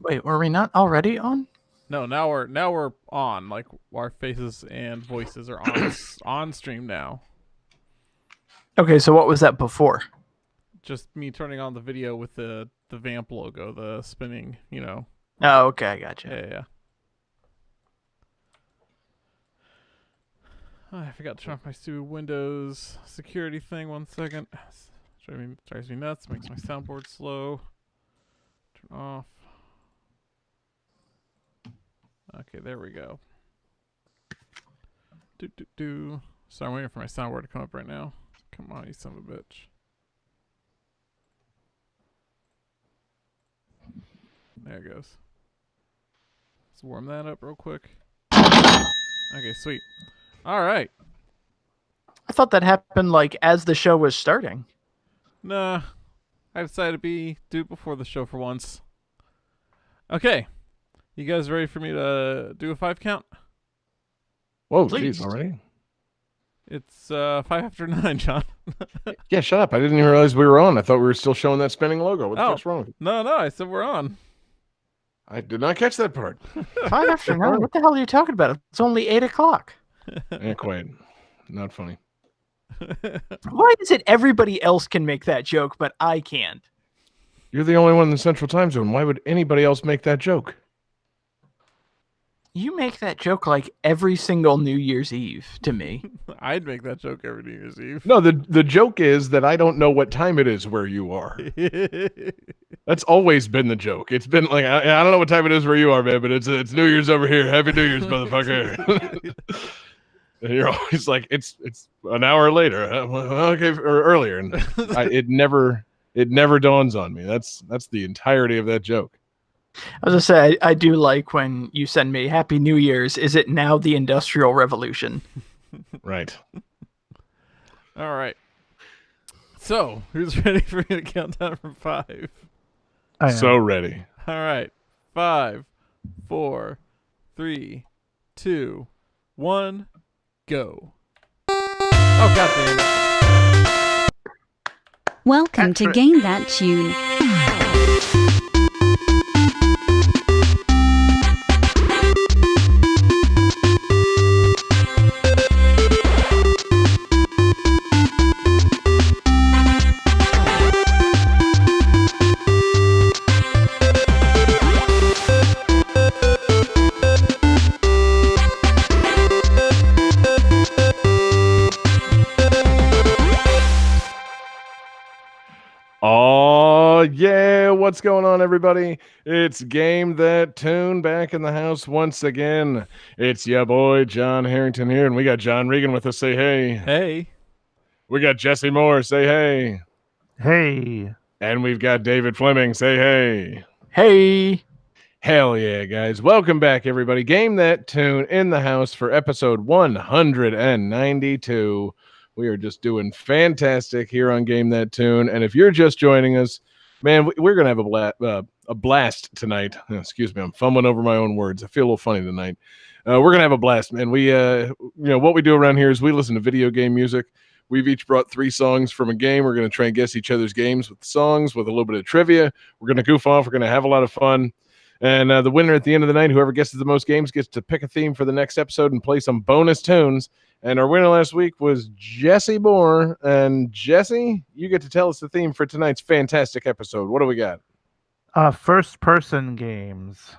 Wait, were we not already on? No, now we're on. Like our faces and voices are on stream now. Okay, so what was that before? Just me turning on the video with the vamp logo, the spinning. Oh, okay, I gotcha. Yeah. Oh, I forgot to turn off my stupid Windows security thing. 1 second. Drives me nuts. Makes my soundboard slow. Turn off. Okay, there we go. So I'm waiting for my soundboard to come up right now. Come on, you son of a bitch. There it goes. Let's warm that up real quick. Okay, sweet. All right. I thought that happened like as the show was starting. Nah. I decided to do it before the show for once. Okay. You guys ready for me to do a 5 count? Whoa, jeez, already? It's 5 after 9, John. Yeah, shut up. I didn't even realize we were on. I thought we were still showing that spinning logo. What the fuck's wrong with you? No, I said we're on. I did not catch that part. 5 after 9? What the hell are you talking about? It's only 8 o'clock. Yeah, quite. Not funny. Why is it everybody else can make that joke, but I can't? You're the only one in the Central Time Zone. Why would anybody else make that joke? You make that joke like every single New Year's Eve to me. I'd make that joke every New Year's Eve. No, the joke is that I don't know what time it is where you are. That's always been the joke. It's been like, I don't know what time it is where you are, man, but it's New Year's over here. Happy New Year's, motherfucker. And you're always like, it's an hour later. Okay, or earlier. And it never dawns on me. That's the entirety of that joke. I was gonna say, I do like when you send me Happy New Year's. Is it now the Industrial Revolution? Right. All right. So, who's ready for me to count down from 5? I am. So ready. All right. 5, 4, 3, 2, 1, go. Oh, goddamn. Welcome to Game That Tune. Oh, yeah. What's going on, everybody? It's Game That Tune back in the house once again. It's your boy, John Harrington here, and we got John Regan with us. Say hey. Hey. We got Jesse Moore. Say hey. Hey. And we've got David Fleming. Say hey. Hey. Hell yeah, guys. Welcome back, everybody. Game That Tune in the house for episode 192. We are just doing fantastic here on Game That Tune. And if you're just joining us, man, we're going to have a blast tonight. Excuse me, I'm fumbling over my own words. I feel a little funny tonight. We're going to have a blast, man. We, what we do around here is we listen to video game music. We've each brought 3 songs from a game. We're going to try and guess each other's games with songs, with a little bit of trivia. We're going to goof off. We're going to have a lot of fun. And the winner at the end of the night, whoever guesses the most games, gets to pick a theme for the next episode and play some bonus tunes. And our winner last week was Jesse Moore. And Jesse, you get to tell us the theme for tonight's fantastic episode. What do we got? First-person games.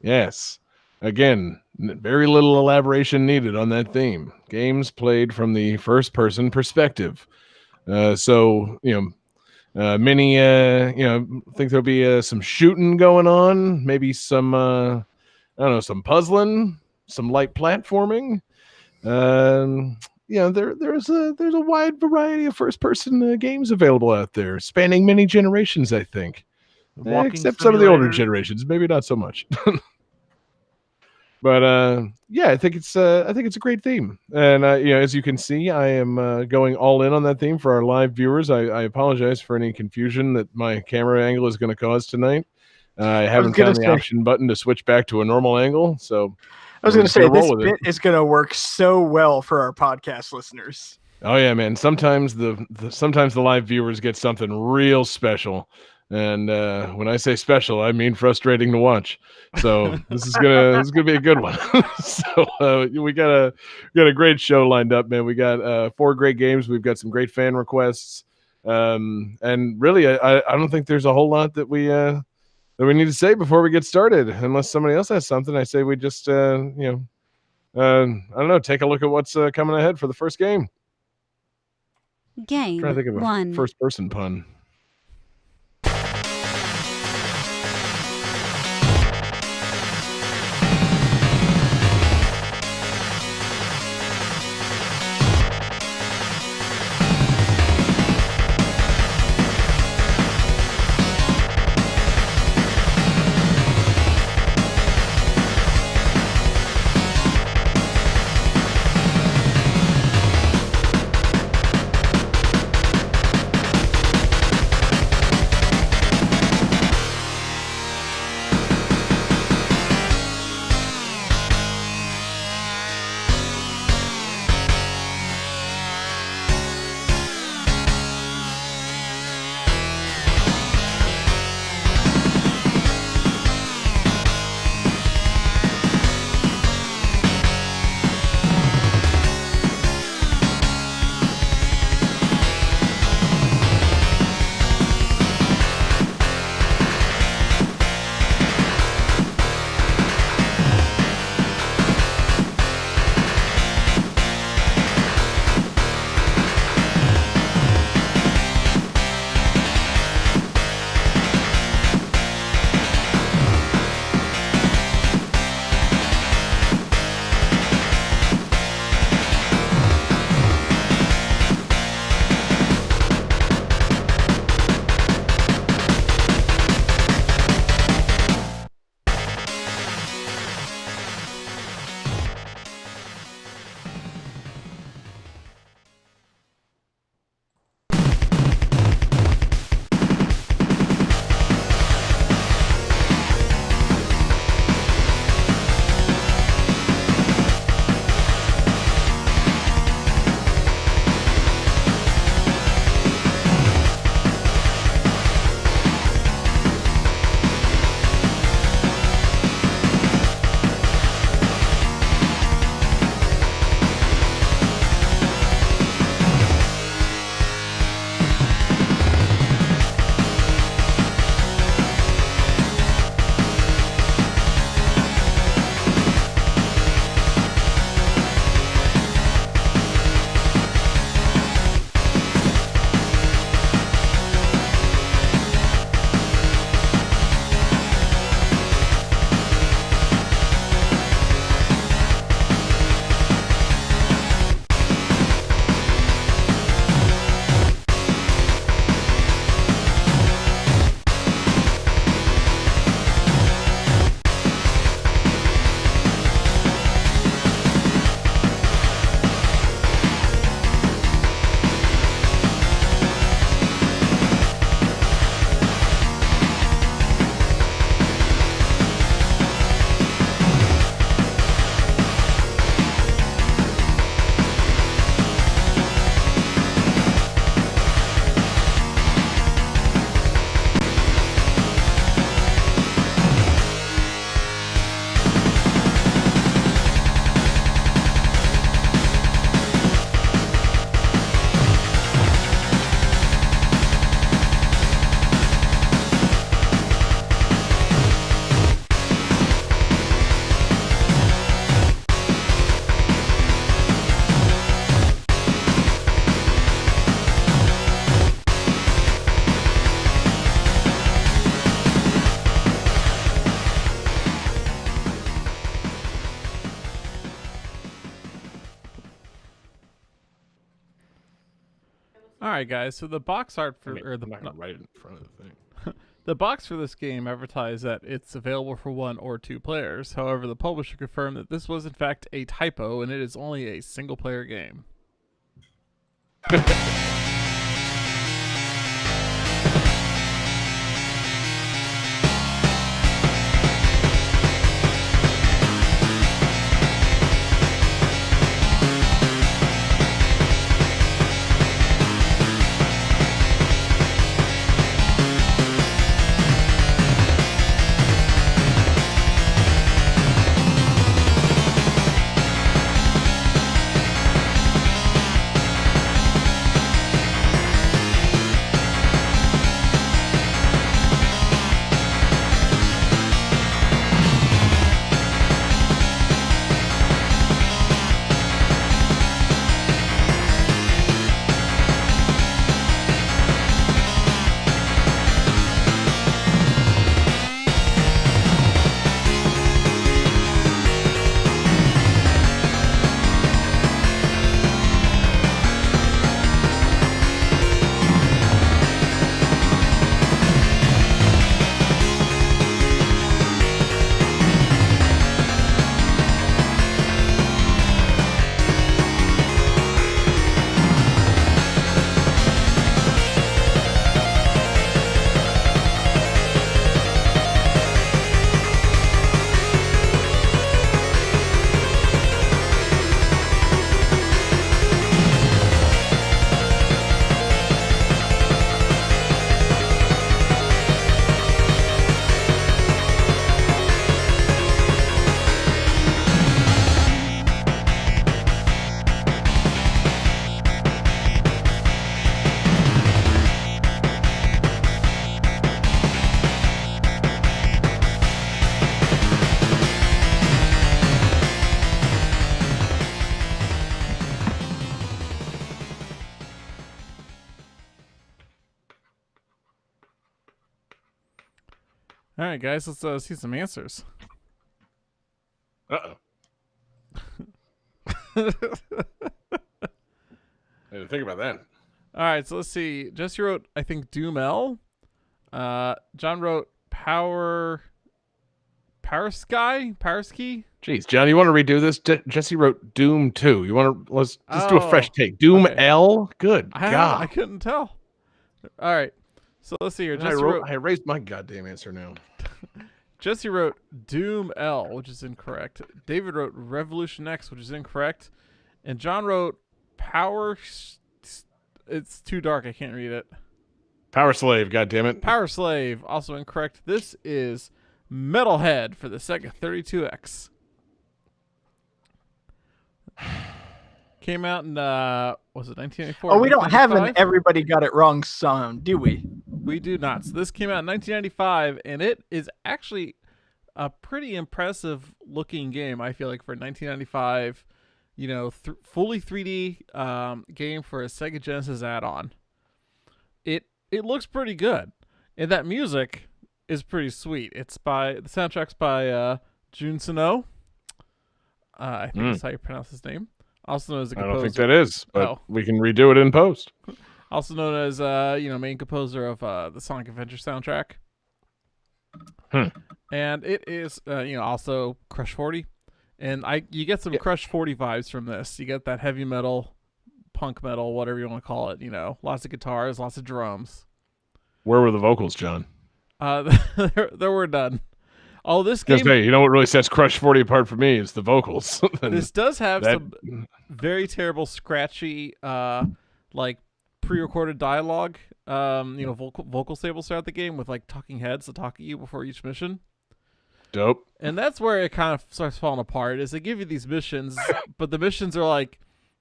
Yes. Again, very little elaboration needed on that theme. Games played from the first-person perspective. Many, think there'll be some shooting going on. Maybe some, some puzzling, some light platforming. There's a wide variety of first-person games available out there, spanning many generations, I think. Except some of the older generations, maybe not so much. But I think it's a great theme. And as you can see, I am going all in on that theme for our live viewers. I apologize for any confusion that my camera angle is going to cause tonight. I haven't found the option button to switch back to a normal angle, so I was going to say, this bit is going to work so well for our podcast listeners. Oh yeah, man. Sometimes the live viewers get something real special. And when I say special, I mean frustrating to watch. So this is gonna be a good one. So we got a great show lined up, man. We got 4 great games. We've got some great fan requests, and really, I don't think there's a whole lot that we need to say before we get started. Unless somebody else has something, I say we just I don't know, take a look at what's coming ahead for the first game. Game Trying to think of a 1. first person pun. All right, guys. So the box art for I'm not gonna write it in front of the thing. the box for this game advertised that it's available for 1 or 2 players. However, the publisher confirmed that this was in fact a typo and it is only a single-player game. All right, guys, let's see some answers. Uh-oh. I had to think about that. All right, so let's see. Jesse wrote, I think, Doom L. John wrote Power Ski. Jeez, John, you want to redo this? Jesse wrote Doom 2. You want to let's do a fresh take. Doom okay. L. Good I God. couldn't tell. All right, so let's see here. I raised my goddamn answer now. Jesse wrote Doom L, which is incorrect. David wrote Revolution X, which is incorrect, and John wrote Power. It's too dark. I can't read it. Power Slave. God damn it. Power Slave, also incorrect. This is Metalhead for the Sega 32X. Came out in was it 1994? Oh, we don't have an 1995? everybody got it wrong song, do we? We do not. So this came out in 1995, and it is actually a pretty impressive looking game. I feel like for 1995, you know, fully 3D game for a Sega Genesis add-on. It looks pretty good, and that music is pretty sweet. The soundtrack's by Jun Seno. I think that's how you pronounce his name. Also known as the composer. I don't think that is, but Oh. we can redo it in post. Also known as main composer of the Sonic Adventure soundtrack. And it is also Crush 40, and you get some Crush 40 vibes from this. You get that heavy metal, punk metal, whatever you want to call it. You know, lots of guitars, lots of drums. Where were the vocals, John? There were none. Oh, this game. Hey, you know what really sets Crush 40 apart for me is the vocals. This does have some very terrible, scratchy, like pre-recorded dialogue. Vocal samples throughout the game with like talking heads that talk at you before each mission. Dope. And that's where it kind of starts falling apart. Is they give you these missions, but the missions are like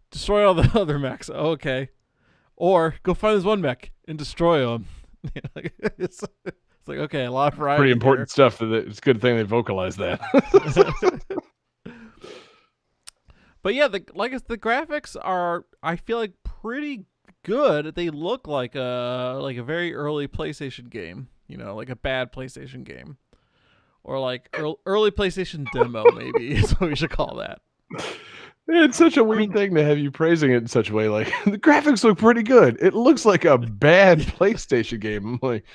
destroy all the other mechs. Oh, okay, or go find this one mech and destroy them. It's like, okay, a lot of variety. Pretty important stuff. It's a good thing they vocalized that. But yeah, the graphics are, I feel like, pretty good. They look like a very early PlayStation game. You know, like a bad PlayStation game, or like early PlayStation demo, maybe is what we should call that. It's such a weird thing to have you praising it in such a way. Like, the graphics look pretty good. It looks like a bad PlayStation game. I'm like,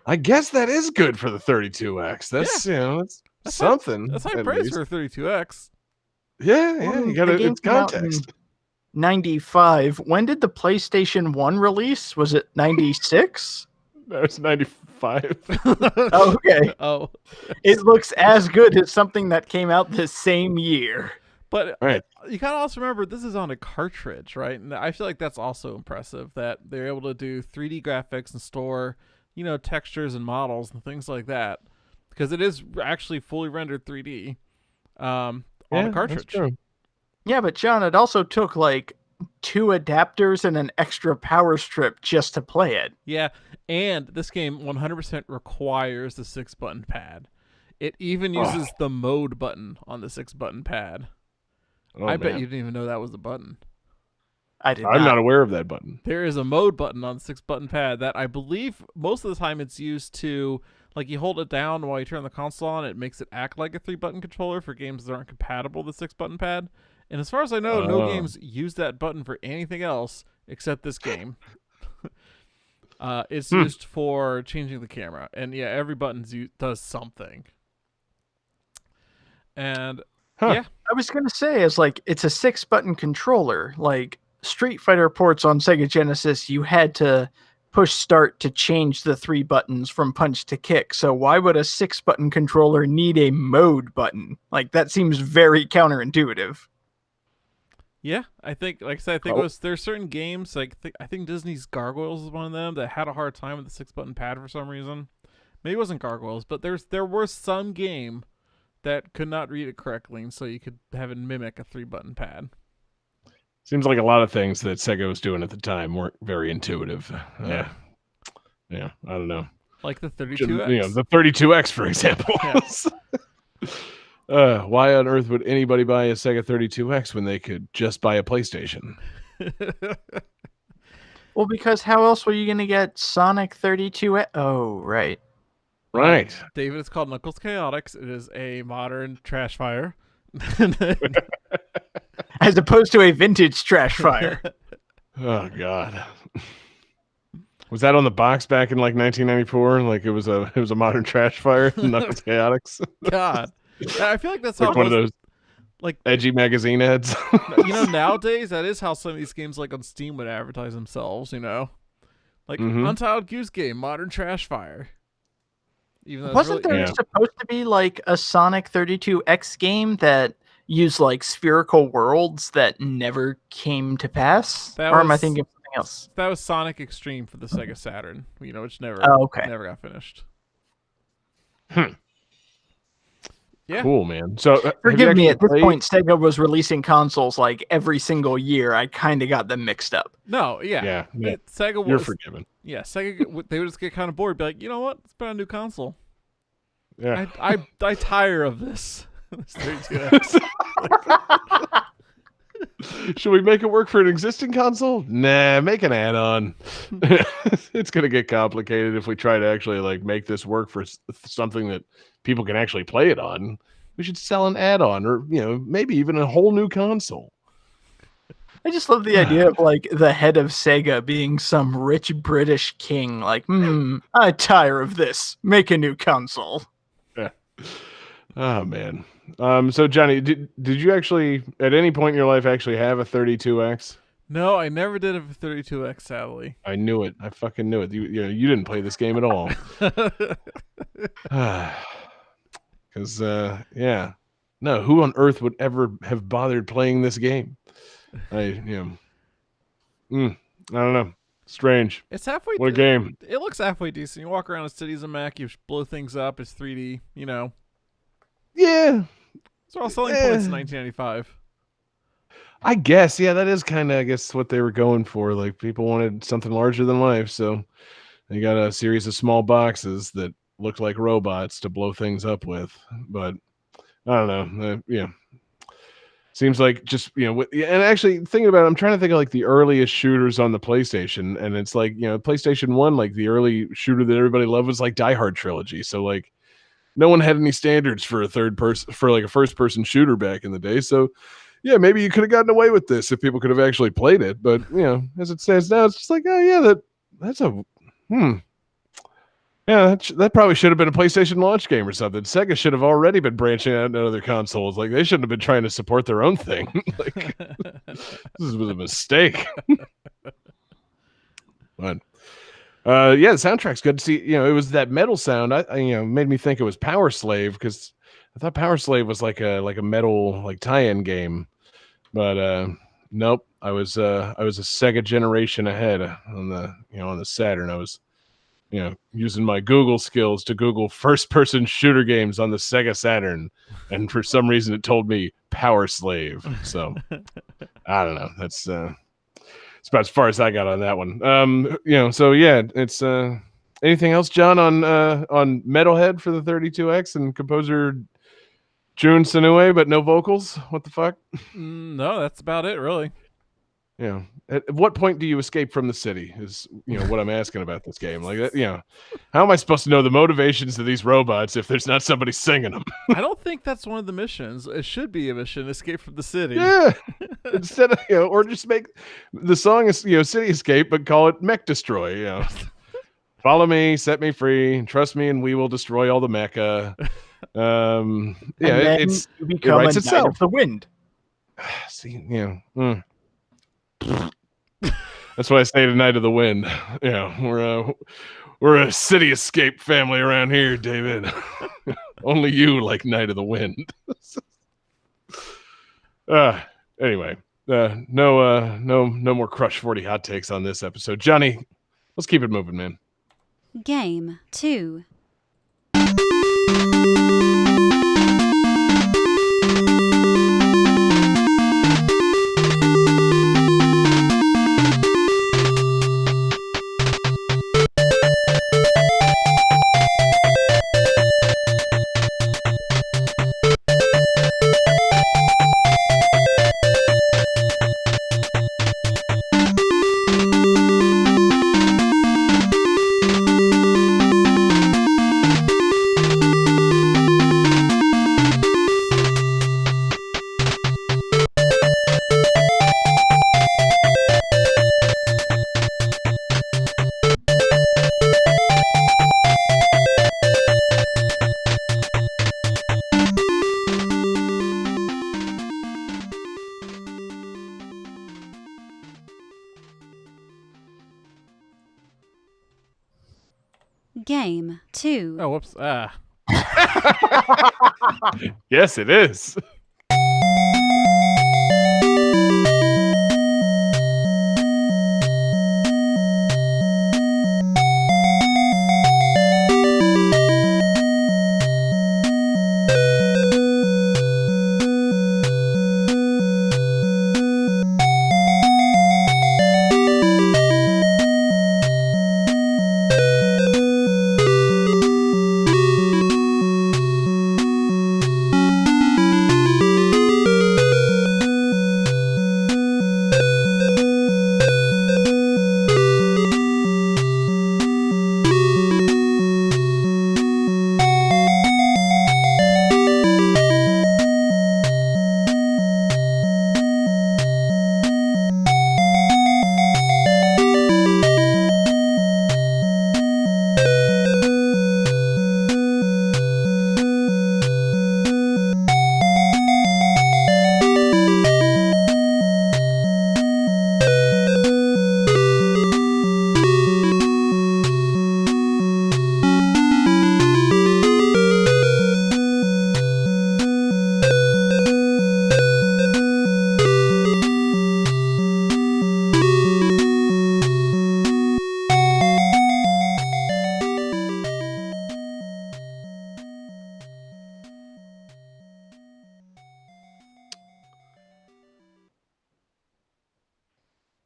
I guess that is good for the 32X. That's that's something. That's high praise for a 32X. Yeah, you got it's context. 95. When did the PlayStation 1 release? Was it 96? That was 95. Okay. Oh. It looks as good as something that came out the same year. But right. You gotta also remember this is on a cartridge, right? And I feel like that's also impressive that they're able to do 3D graphics and store, textures and models and things like that, because it is actually fully rendered 3D on a cartridge. That's true. Yeah, but John, it also took like 2 adapters and an extra power strip just to play it. Yeah, and this game 100% requires the 6-button pad. It even uses the mode button on the 6-button pad. I bet you didn't even know that was the button. I'm not aware of that button. There is a mode button on the 6-button pad that I believe most of the time it's used to, like, you hold it down while you turn the console on, it makes it act like a 3-button controller for games that aren't compatible with the 6-button pad. And as far as I know, no games use that button for anything else except this game. It's used for changing the camera. And yeah, every button does something. And yeah. I was going to say, it's a 6-button controller. Like Street Fighter ports on Sega Genesis, you had to push start to change the 3 buttons from punch to kick. So why would a 6-button controller need a mode button? Like, that seems very counterintuitive. Yeah, I think, like I said, there's certain games, like I think Disney's Gargoyles is one of them that had a hard time with the 6-button pad for some reason. Maybe it wasn't Gargoyles, but there were some game that could not read it correctly, and so you could have it mimic a 3-button pad. Seems like a lot of things that Sega was doing at the time weren't very intuitive. Yeah, I don't know. Like the 32X. The 32X, for example. Why on earth would anybody buy a Sega 32X when they could just buy a PlayStation? Well, because how else were you going to get Sonic 32X? Oh, right. Right. David, it's called Knuckles Chaotix. It is a modern trash fire. As opposed to a vintage trash fire. Oh God. Was that on the box back in like 1994? Like it was a modern trash fire, Knuckles Chaotix. God, I feel like that's Like how one of most, those like edgy magazine ads. nowadays that is how some of these games like on Steam would advertise themselves. Like Mhm. Untitled Goose Game, modern trash fire. Even though it's Wasn't really, there Yeah. supposed to be like a Sonic 32X game that used like spherical worlds that never came to pass? That Or am I was- thinking of something else? that was Sonic Extreme for the Sega Saturn. Which never Oh, okay. never got finished. Yeah. Cool, man. So have you Forgive me, actually at this played- point, Sega was releasing consoles like every single year. I kind of got them mixed up. No, yeah. Yeah, Sega you're was forgiven. Sega. They would just get kind of bored, be like, you know what? Let's put out a new console. Yeah. I tire of this. This 32X. Should we make it work for an existing console? Nah, make an add-on. It's gonna get complicated if we try to actually like make this work for something that people can actually play it on. We should sell an add-on, or maybe even a whole new console. I just love the idea of like the head of Sega being some rich British king. Like, I tire of this. Make a new console. Oh man. So Johnny, did you actually at any point in your life actually have a 32X? No, I never did have a 32X, sadly. I knew it. I fucking knew it. You didn't play this game at all. Because no, who on earth would ever have bothered playing this game? I don't know. Strange. It's halfway. What a game. It looks halfway decent. You walk around the cities and Mac, you blow things up. It's 3D. Yeah, It's all selling points in 1995. I guess. Yeah, that is kind of, I guess, what they were going for. Like people wanted something larger than life, so they got a series of small boxes that looked like robots to blow things up with. But I don't know. Seems like just and actually thinking about it, I'm trying to think of like the earliest shooters on the PlayStation, and it's like PlayStation 1, like the early shooter that everybody loved was like Die Hard trilogy. So like no one had any standards for a first person shooter back in the day. So yeah, maybe you could have gotten away with this if people could have actually played it. But as it stands now, it's just like, oh yeah, that's a yeah, that probably should have been a PlayStation launch game or something. Sega should have already been branching out into other consoles. Like they shouldn't have been trying to support their own thing. Like this was a mistake. But the soundtrack's good to see. It was that metal sound. I made me think it was Power Slave, because I thought Power Slave was like a metal like tie-in game. But nope, I was a Sega generation ahead on the Saturn. I was using my Google skills to Google first-person shooter games on the Sega Saturn, and for some reason it told me Power Slave. So I don't know. That's about as far as I got on that one. So yeah, it's anything else, John, on Metalhead for the 32X and composer Jun Sanue, but no vocals? What the fuck? No, that's about it, really. Yeah. At what point do you escape from the city is, what I'm asking about this game. Like that, how am I supposed to know the motivations of these robots if there's not somebody singing them? I don't think that's one of the missions. It should be a mission, escape from the city. Yeah. Instead of, or just make the song is, City Escape, but call it Mech Destroy, Follow me, set me free, trust me, and we will destroy all the mecha. And then it's you become writes a Knight itself. of the Wind. See, That's why I say the Night of the Wind. We're a City Escape family around here, David. Only you like Night of the Wind. Anyway, no more Crush 40 hot takes on this episode. Johnny, let's keep it moving, man. Game 2. 2. Oh, whoops. Yes, it is.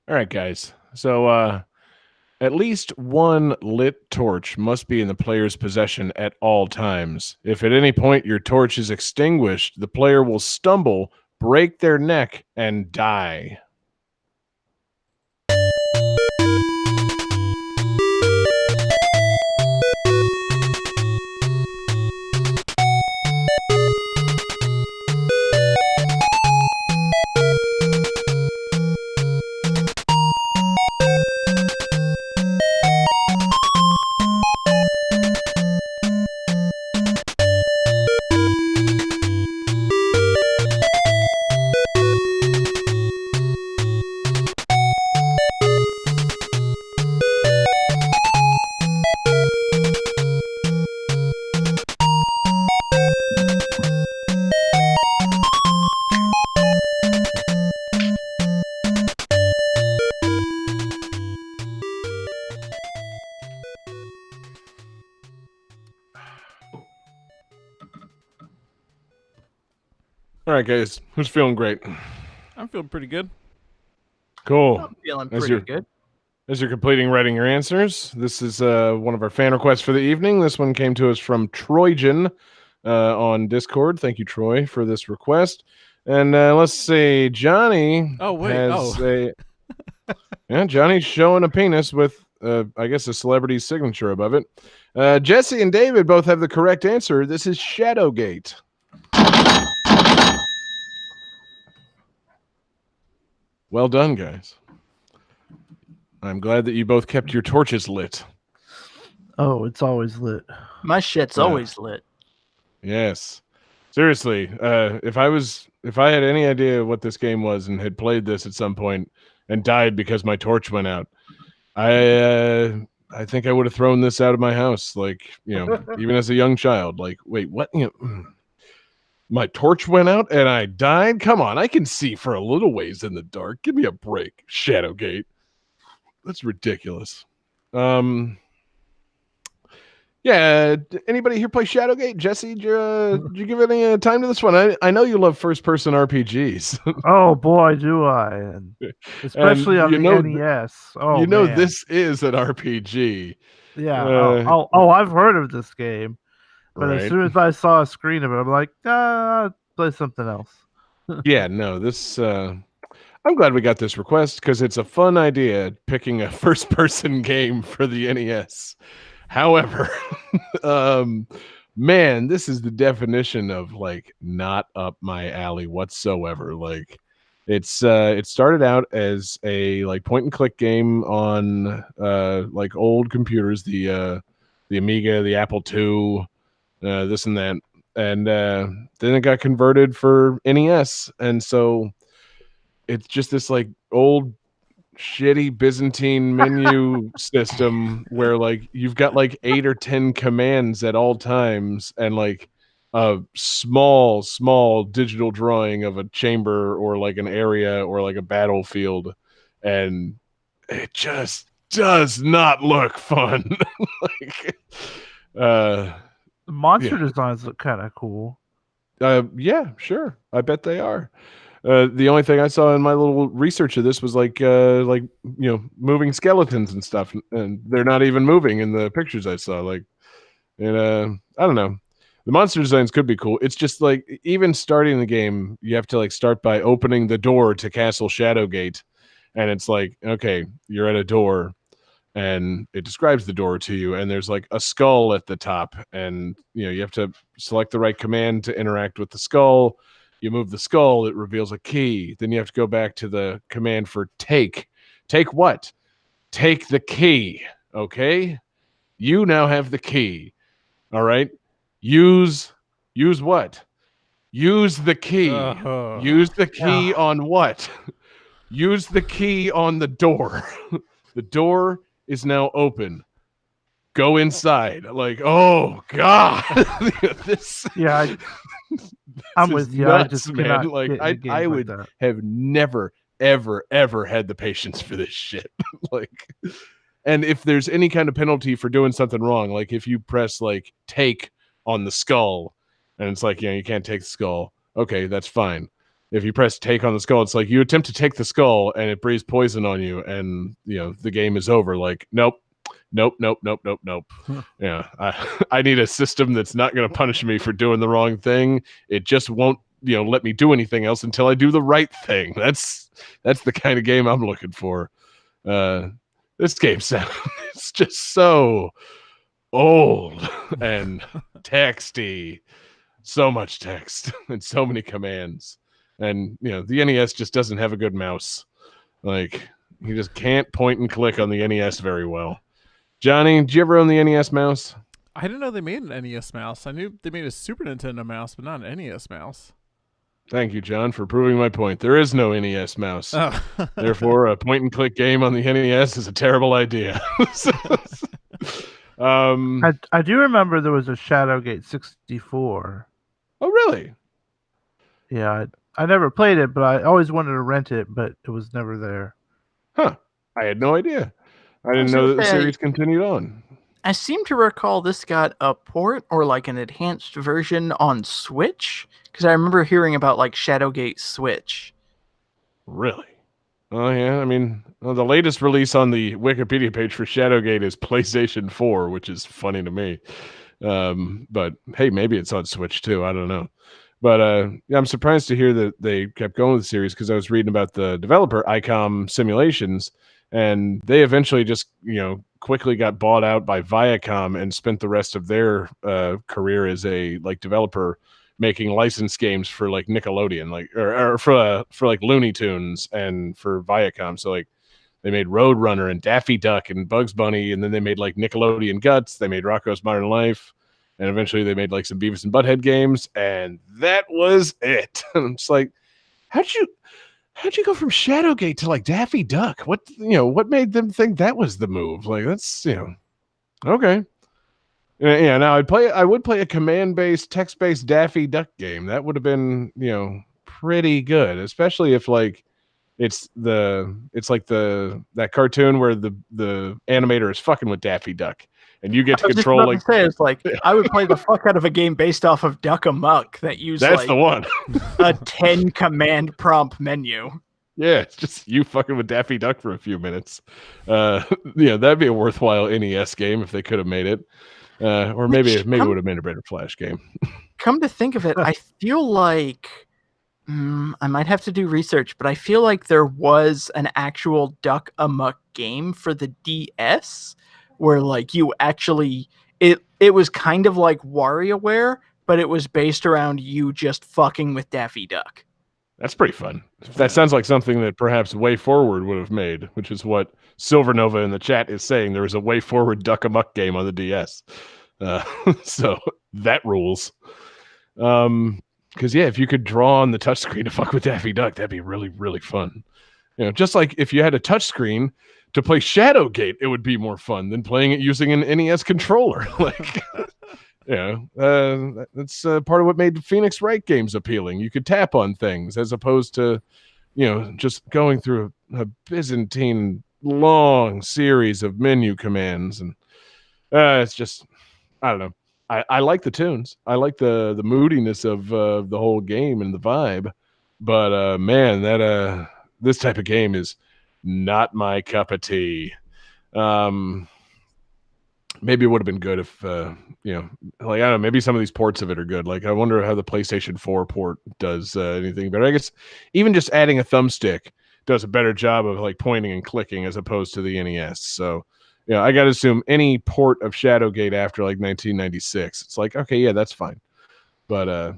All right, guys. So at least one lit torch must be in the player's possession at all times. If at any point your torch is extinguished, the player will stumble, break their neck, and die. All right, guys. Who's feeling great? I'm feeling pretty good. Cool. I'm feeling As pretty you're- good. As you're completing writing your answers, this is one of our fan requests for the evening. This one came to us from Trojan on Discord. Thank you, Troy, for this request. And let's see, Johnny. Oh, wait. has yeah, Johnny's showing a penis with, I guess, a celebrity's signature above it. Jesse and David both have the correct answer. This is Shadowgate. Well done, guys. I'm glad that you both kept your torches lit. Oh, it's always lit. My shit's Yeah. always lit. Yes. Seriously, if I had any idea what this game was and had played this at some point and died because my torch went out, I think I would have thrown this out of my house, like, even as a young child. Like, wait, what? My torch went out and I died? Come on, I can see for a little ways in the dark. Give me a break, Shadowgate. That's ridiculous. Yeah, anybody here play Shadowgate? Jesse, did you give any time to this one? I know you love first-person RPGs. Oh boy, do I! And especially on the NES. Oh, man. This is an RPG. Yeah. I've heard of this game, but Right. as soon as I saw a screen of it, I'm like, play something else. Yeah, no, this. I'm glad we got this request because it's a fun idea picking a first-person game for the NES. However, man, this is the definition of like not up my alley whatsoever. Like, it started out as a like point and click game on like old computers, the Amiga, the Apple II, this and that, and then it got converted for NES, and so it's just this like old shitty Byzantine menu system where like you've got like 8 or 10 commands at all times and like a small digital drawing of a chamber or like an area or like a battlefield, and it just does not look fun. Like The monster designs look kind of cool. yeah, sure. I bet they are. The only thing I saw in my little research of this was like moving skeletons and stuff, and they're not even moving in the pictures I saw. Like, and I don't know. The monster designs could be cool. It's just like even starting the game, you have to like start by opening the door to Castle Shadowgate, and it's like, okay, you're at a door, and it describes the door to you, and there's like a skull at the top, and you have to select the right command to interact with the skull. You move the skull, it reveals a key. Then you have to go back to the command for take. Take what? Take the key. Okay? You now have the key. All right? Use what? Use the key. Use the key on what? Use the key on the door. The door is now open. Go inside. Like, oh God. This I'm with you. Nuts, I just man. cannot Like get I games would like that. have never, ever had the patience for this shit. Like, and if there's any kind of penalty for doing something wrong, like if you press like take on the skull, and it's like, you can't take the skull. Okay, that's fine. If you press take on the skull, it's like you attempt to take the skull and it breathes poison on you, and the game is over. Like, nope. Yeah, I need a system that's not going to punish me for doing the wrong thing. It just won't, let me do anything else until I do the right thing. That's the kind of game I'm looking for. This game sounds it's just so old and texty. So much text and so many commands. And the NES just doesn't have a good mouse. Like, you just can't point and click on the NES very well. Johnny, did you ever own the NES mouse? I didn't know they made an NES mouse. I knew they made a Super Nintendo mouse, but not an NES mouse. Thank you, John, for proving my point. There is no NES mouse. Oh. Therefore, a point-and-click game on the NES is a terrible idea. I do remember there was a Shadowgate 64. Oh, really? Yeah, I never played it, but I always wanted to rent it, but it was never there. Huh. I had no idea. I didn't know that the series continued on. I seem to recall this got a port or like an enhanced version on Switch, because I remember hearing about like Shadowgate Switch. Really? Oh, yeah. I mean, the latest release on the Wikipedia page for Shadowgate is PlayStation 4, which is funny to me. But hey, maybe it's on Switch too. I don't know. But I'm surprised to hear that they kept going with the series, because I was reading about the developer, ICOM Simulations, and they eventually just, quickly got bought out by Viacom and spent the rest of their career as a developer making licensed games for like Nickelodeon, or for like Looney Tunes and for Viacom. So like they made Roadrunner and Daffy Duck and Bugs Bunny, and then they made like Nickelodeon Guts. They made Rocko's Modern Life, and eventually they made like some Beavis and Butthead games, and that was it. And I'm just like, how'd you go from Shadowgate to like Daffy Duck? What made them think that was the move? Like, that's okay. Yeah, now I would play a command-based, text-based Daffy Duck game. That would have been, pretty good, especially if like it's like that cartoon where the animator is fucking with Daffy Duck, and you get to control like. It's like I would play the fuck out of a game based off of Duck Amuck that used the one. a 10 command prompt menu. Yeah, it's just you fucking with Daffy Duck for a few minutes. That'd be a worthwhile NES game if they could have made it. Or maybe it would have made a better Flash game. Come to think of it, I feel like I might have to do research, but I feel like there was an actual Duck Amuck game for the DS where like you actually it was kind of like WarioWare, but it was based around you just fucking with Daffy Duck. That's pretty fun. That sounds like something that perhaps Way Forward would have made, which is what Silver Nova in the chat is saying. There was a Way Forward Duck Amuck game on the DS. So that rules. Because, if you could draw on the touchscreen to fuck with Daffy Duck, that'd be really, really fun. Just like if you had a touch screen to play Shadowgate, it would be more fun than playing it using an NES controller. Like, that's part of what made Phoenix Wright games appealing. You could tap on things as opposed to, just going through a Byzantine long series of menu commands. And it's just, I don't know. I like the tunes. I like the moodiness of the whole game and the vibe. But man, that this type of game is not my cup of tea. Maybe it would have been good if like, I don't know, maybe some of these ports of it are good. Like, I wonder how the PlayStation 4 port does anything better. I guess even just adding a thumbstick does a better job of like pointing and clicking as opposed to the NES. So I got to assume any port of Shadowgate after like 1996, it's like, okay, yeah, that's fine. But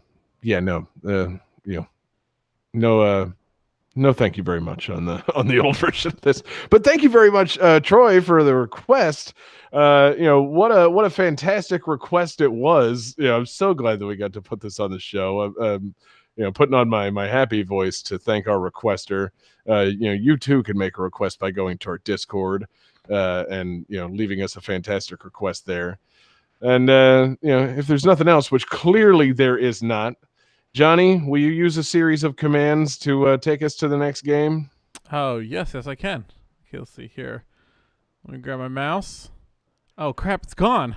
no, thank you very much on the old version of this. But thank you very much, Troy, for the request. What a fantastic request it was. I'm so glad that we got to put this on the show. Putting on my happy voice to thank our requester. You too can make a request by going to our Discord and leaving us a fantastic request there. And if there's nothing else, which clearly there is not, Johnny, will you use a series of commands to take us to the next game? Oh, yes, I can. Okay, let's see here. Let me grab my mouse. Oh, crap, it's gone.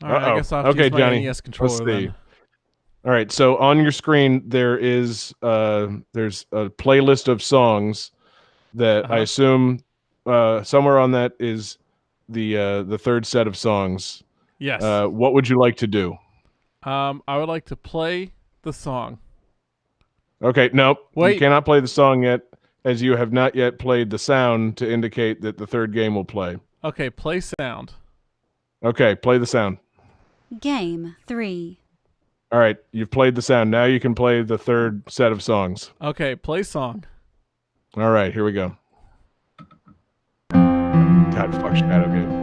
All right, I guess I'll have to use my Johnny, NES controller then. All right, so on your screen there's a playlist of songs that I assume somewhere on that is the third set of songs. Yes. What would you like to do? I would like to play the song. Okay, nope. Wait. You cannot play the song yet, as you have not yet played the sound to indicate that the third game will play. Okay, play sound. Okay, play the sound. Game 3. All right, you've played the sound. Now you can play the third set of songs. Okay, play song. All right, here we go. God, fuck Shadowgate.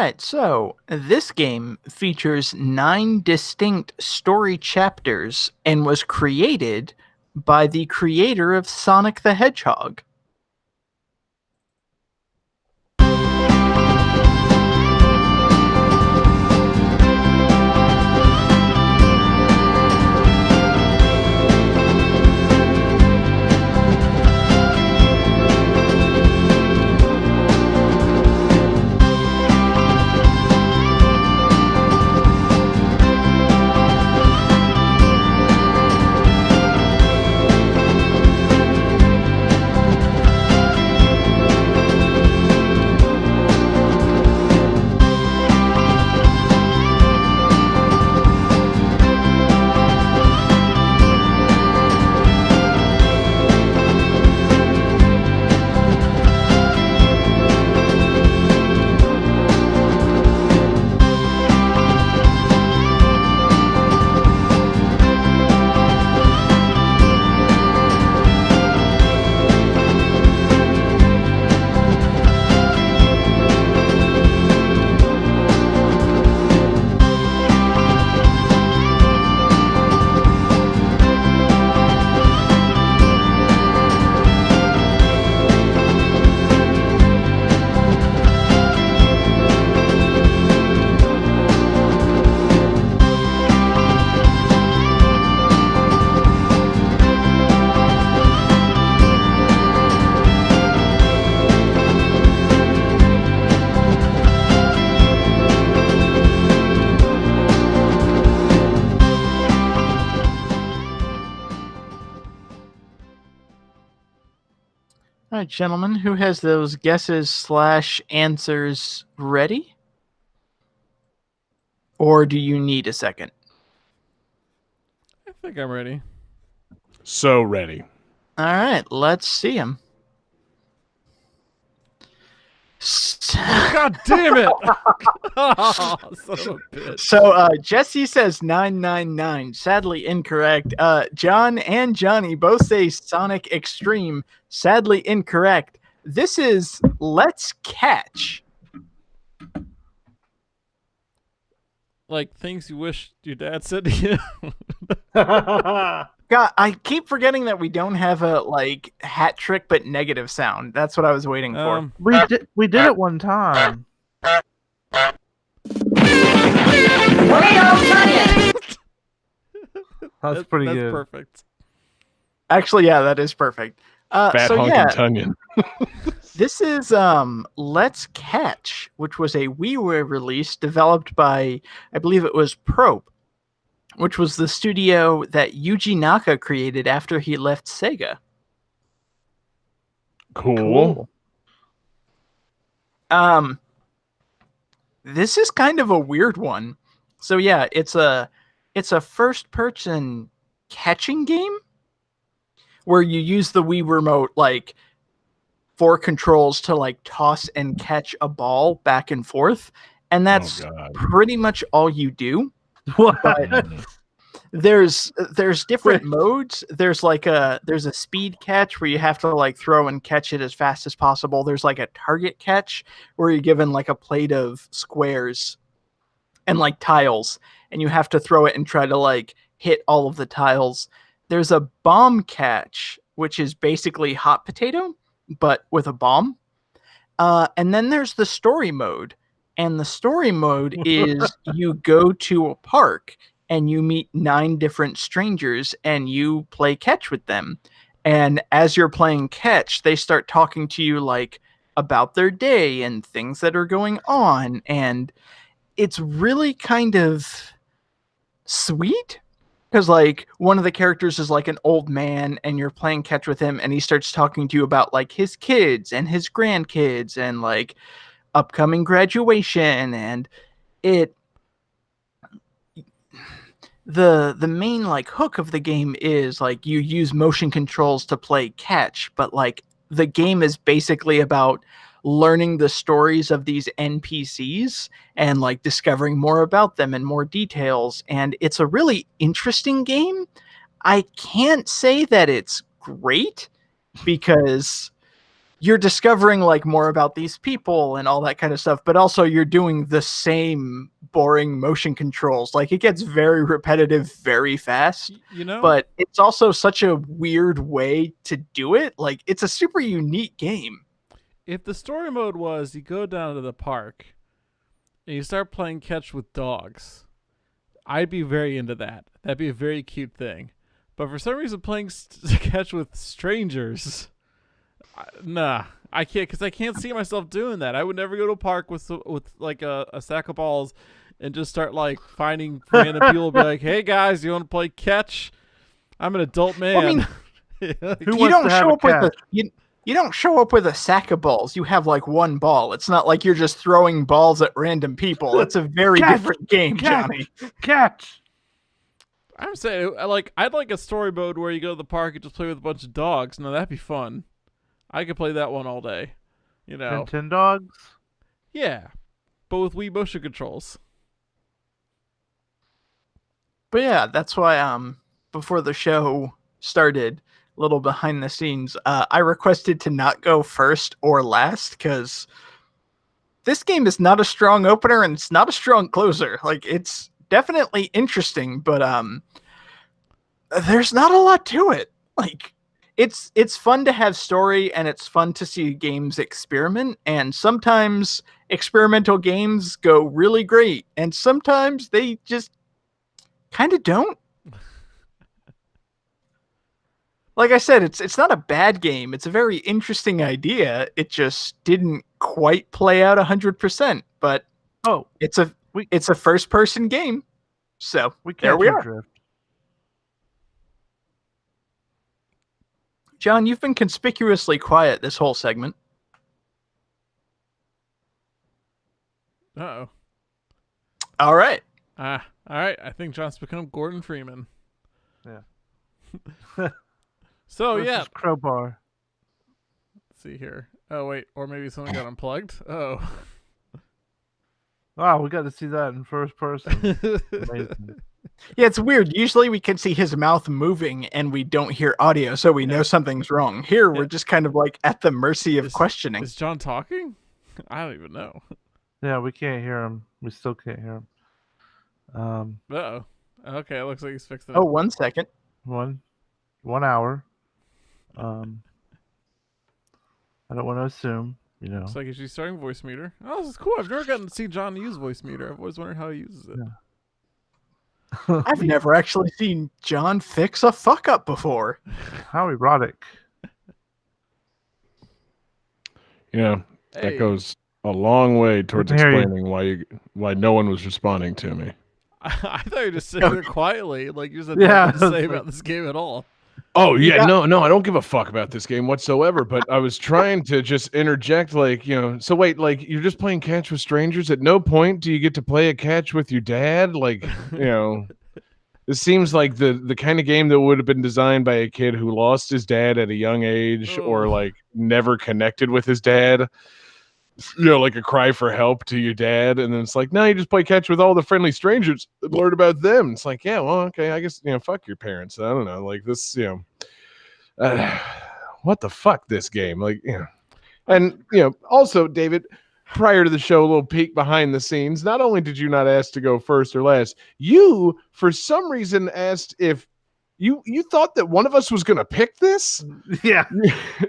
right, so this game features 9 distinct story chapters and was created by the creator of Sonic the Hedgehog. All right, gentlemen, who has those guesses / answers ready? Or do you need a second? I think I'm ready. So ready. All right, let's see them. God damn it! Oh, son of a bitch. So Jesse says 999. Sadly incorrect. John and Johnny both say Sonic Extreme. Sadly incorrect. This is Let's Catch. Like things you wish your dad said to you. God, I keep forgetting that we don't have a hat trick but negative sound. That's what I was waiting for. We did it one time. That's pretty good. That's perfect. Actually, yeah, that is perfect. Fat so honking yeah, Tunyon. this is Let's Catch, which was a WiiWare release developed by, I believe it was Probe, which was the studio that Yuji Naka created after he left Sega. Cool. This is kind of a weird one. So yeah, it's a first person catching game where you use the Wii remote for controls to toss and catch a ball back and forth, and that's pretty much all you do. What? But there's different modes. There's a speed catch where you have to throw and catch it as fast as possible. There's a target catch where you're given a plate of squares and tiles, and you have to throw it and try to hit all of the tiles. There's a bomb catch, which is basically hot potato but with a bomb. And then there's the story mode. And the story mode is you go to a park and you meet 9 different strangers and you play catch with them. And as you're playing catch, they start talking to you about their day and things that are going on. And it's really kind of sweet. Because one of the characters is an old man and you're playing catch with him and he starts talking to you about his kids and his grandkids and upcoming graduation, and the main hook of the game is you use motion controls to play catch, but the game is basically about learning the stories of these NPCs and discovering more about them and more details. And it's a really interesting game. I can't say that it's great because you're discovering like more about these people and all that kind of stuff, but also you're doing the same boring motion controls. Like it gets very repetitive very fast, You know, but it's also such a weird way to do it. Like it's a super unique game. if the story mode was you go down to the park and you start playing catch with dogs, I'd be very into that. That'd be a very cute thing. But for some reason, playing catch with strangers, nah, I can't, because I can't see myself doing that. I would never go to a park with like a sack of balls and just start like finding random people and be like, "Hey guys, you want to play catch? I'm an adult man." I mean, Who you wants don't to have show a up with cat? you don't show up with a sack of balls. You have like one ball. It's not like you're just throwing balls at random people. It's a very Catch! different game, Catch! Johnny. Catch. I'm saying, I'd like a story mode where you go to the park and just play with a bunch of dogs. No, that'd be fun. I could play that one all day. You know, And 10 dogs. yeah, but with Wii motion controls. But yeah, that's why before the show started, a little behind the scenes, I requested to not go first or last because this game is not a strong opener and it's not a strong closer. Like it's definitely interesting, but there's not a lot to it. Like it's fun to have story and it's fun to see games experiment, and sometimes experimental games go really great and sometimes they just kind of don't. Like I said, it's not a bad game. It's a very interesting idea. It just didn't quite play out 100%, but Oh, it's a first person game. So we there can't we are. drift. John, you've been conspicuously quiet this whole segment. Uh-oh. All right. All right. I think John's become Gordon Freeman. Yeah. So This yeah, is Crowbar. let's see here. Oh wait, or maybe someone got unplugged. Oh. Wow, we got to see that in first person. Amazing. Yeah, it's weird. Usually we can see his mouth moving and we don't hear audio, so we know something's wrong. Here, we're just kind of like at the mercy of questioning. Is John talking? I don't even know. Yeah, we can't hear him. We still can't hear him. Uh-oh. Okay, it looks like he's fixed it. Oh, 1 second. 1 hour. I don't want to assume, you know. Looks like he's starting voice meter. Oh, this is cool. I've never gotten to see John use voice meter. I've always wondered how he uses it. I've never actually seen John fix a fuck up before. How erotic. You know, Hey. that goes a long way towards can hear you. explaining why no one was responding to me. I thought you were just sitting there quietly, like you said Yeah, nothing to say it's about this game at all. Oh yeah, Yeah. no, I don't give a fuck about this game whatsoever. But I was trying to just interject, like, you know, so wait, like you're just playing catch with strangers. At no point do you get to play a catch with your dad. Like, you know, this seems like the kind of game that would have been designed by a kid who lost his dad at a young age, or Oh. like never connected with his dad. You know, like a cry for help to your dad, and then it's like, no, you just play catch with all the friendly strangers and learn about them. It's like, yeah, well, okay, I guess, you know, fuck your parents. I don't know, like this, you know, what the fuck, this game, like, you know. And you know, also, David, prior to the show, a little peek behind the scenes. Not only did you not ask to go first or last, you for some reason asked if you thought that one of us was going to pick this. Yeah.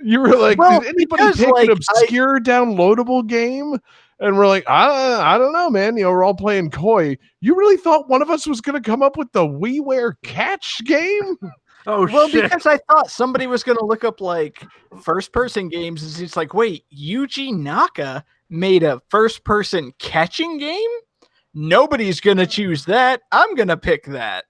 You were like, Well, did anybody because, pick like, an obscure downloadable game? And we're like, I don't know, man. You know, we're all playing coy. You really thought one of us was going to come up with the WiiWare Catch game? Oh, Well, shit. because I thought somebody was going to look up like first person games. And it's like, wait, Yuji Naka made a first person catching game? Nobody's going to choose that. I'm going to pick that.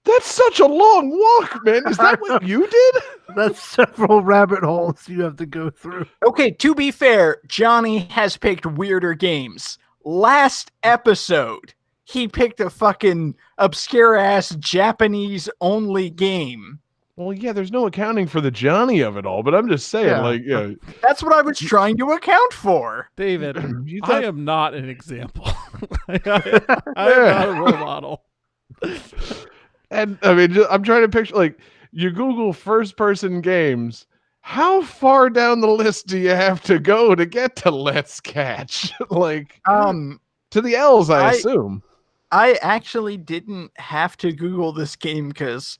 That's such a long walk, man. Is that what you did? That's several rabbit holes you have to go through. Okay, to be fair, Johnny has picked weirder games. Last episode, he picked a fucking obscure ass Japanese only game. Well, yeah, there's no accounting for the Johnny of it all, but I'm just saying, Yeah. like, yeah. That's what I was trying to account for. David, You I thought- am not an example. I am not a role model. And I mean, I'm trying to picture, like, you Google first person games, how far down the list do you have to go to get to Let's Catch? Like, to the L's, I assume. I actually didn't have to Google this game because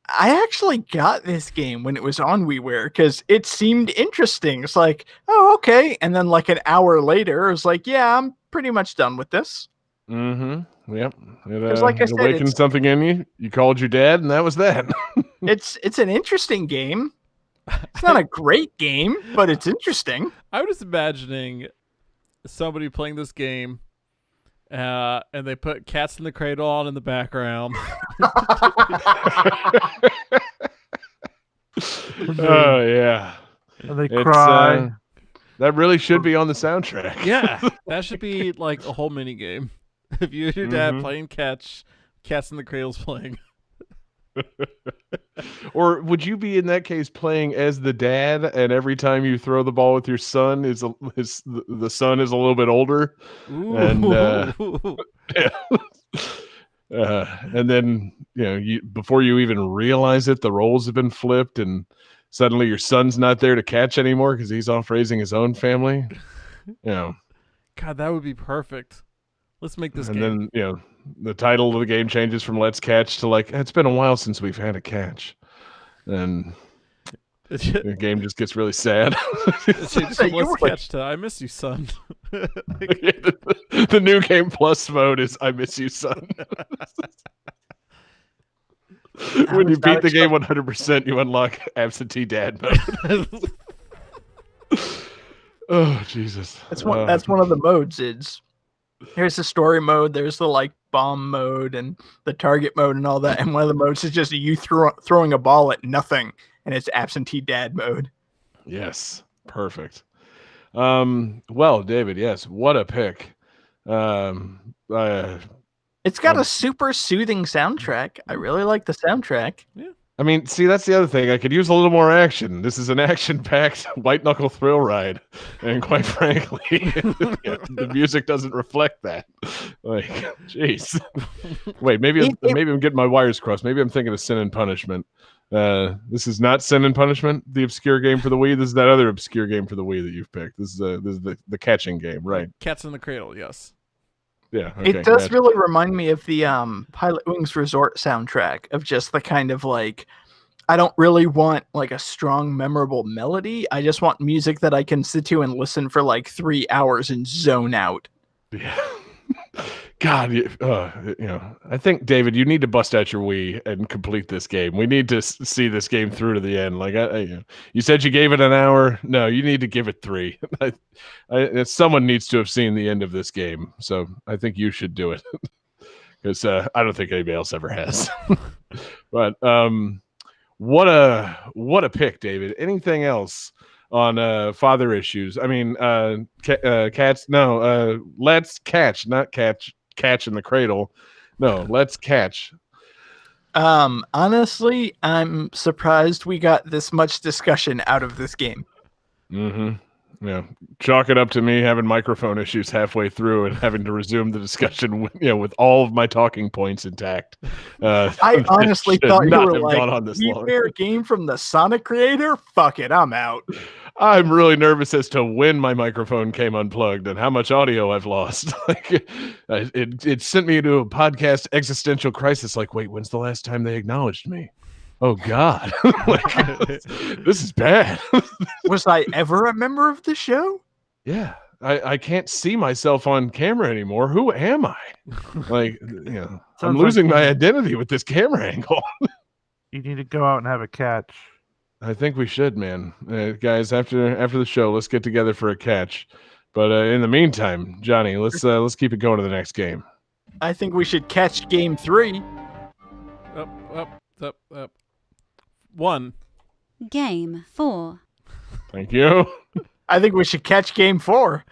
I actually got this game when it was on WiiWare because it seemed interesting. It's like, oh, okay. And then like an hour later, it was like, yeah, I'm pretty much done with this. Mm-hmm. Yep. Like I it said, awakened something in you. You called your dad, and that was that. It's an interesting game. It's not a great game, but it's interesting. I was imagining somebody playing this game, and they put Cats in the Cradle on in the background. Oh yeah. And they cry. That really should be on the soundtrack. Yeah, that should be like a whole mini game. If you and your dad playing Cats in the Cradle's playing. Or would you be in that case playing as the dad, and every time you throw the ball with your son, the son is a little bit older, Ooh. And then before you even realize it, the roles have been flipped, and suddenly your son's not there to catch anymore because he's off raising his own family. God, that would be perfect. Let's make this game. And then the title of the game changes from Let's Catch to like, it's been a while since we've had a catch. And the game just gets really sad. Let's catch to I miss you, son. The new game plus mode is I miss you, son. When you beat the game 100%, you unlock absentee dad mode. Oh, Jesus. That's one of the modes. Here's the story mode, there's the like bomb mode and the target mode and all that, and one of the modes is just you throwing a ball at nothing, and it's absentee dad mode. Yes, perfect. Well, David, yes, what a pick. It's got a super soothing soundtrack. I really like the soundtrack. Yeah. I mean, see, that's the other thing. I could use a little more action. This is an action-packed white knuckle thrill ride, and quite frankly, the music doesn't reflect that. Like, jeez. Wait, maybe I'm getting my wires crossed. Maybe I'm thinking of Sin and Punishment. This is not Sin and Punishment, the obscure game for the Wii. This is that other obscure game for the Wii that you've picked. This is the catching game, right? Cats in the Cradle, yes. Yeah, okay, it does really remind me of the Pilot Wings Resort soundtrack, of just the kind of like, I don't really want like a strong, memorable melody. I just want music that I can sit to and listen for like 3 hours and zone out. Yeah. God, I think, David, you need to bust out your Wii and complete this game. We need to see this game through to the end. Like, you said you gave it an hour. No, you need to give it 3. Someone needs to have seen the end of this game, so I think you should do it because I don't think anybody else ever has. But what a pick, David. Anything else on father issues? I mean, cats. No, Let's Catch, not Catch in the Cradle. No, Let's Catch. Honestly, I'm surprised we got this much discussion out of this game. Mm-hmm. Yeah, chalk it up to me having microphone issues halfway through and having to resume the discussion with all of my talking points intact. I honestly thought you were like, fair game from the Sonic creator? Fuck it, I'm out. I'm really nervous as to when my microphone came unplugged and how much audio I've lost. It sent me into a podcast existential crisis. Like, wait, when's the last time they acknowledged me? Oh God, this is bad. Was I ever a member of the show? Yeah, I can't see myself on camera anymore. Who am I? Like, I'm losing my identity with this camera angle. You need to go out and have a catch. I think we should, man. Guys, after the show, let's get together for a catch. But in the meantime, Johnny, let's keep it going to the next game. I think we should catch game 3. Up. 1. Game 4. Thank you. I think we should catch game 4.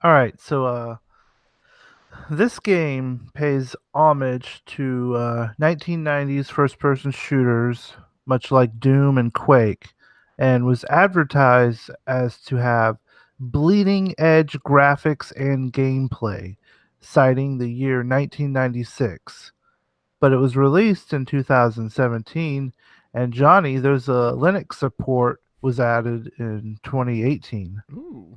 All right, so this game pays homage to 1990s first-person shooters, much like Doom and Quake, and was advertised as to have bleeding-edge graphics and gameplay, citing the year 1996. But it was released in 2017, and Johnny, there's a Linux support was added in 2018. Ooh.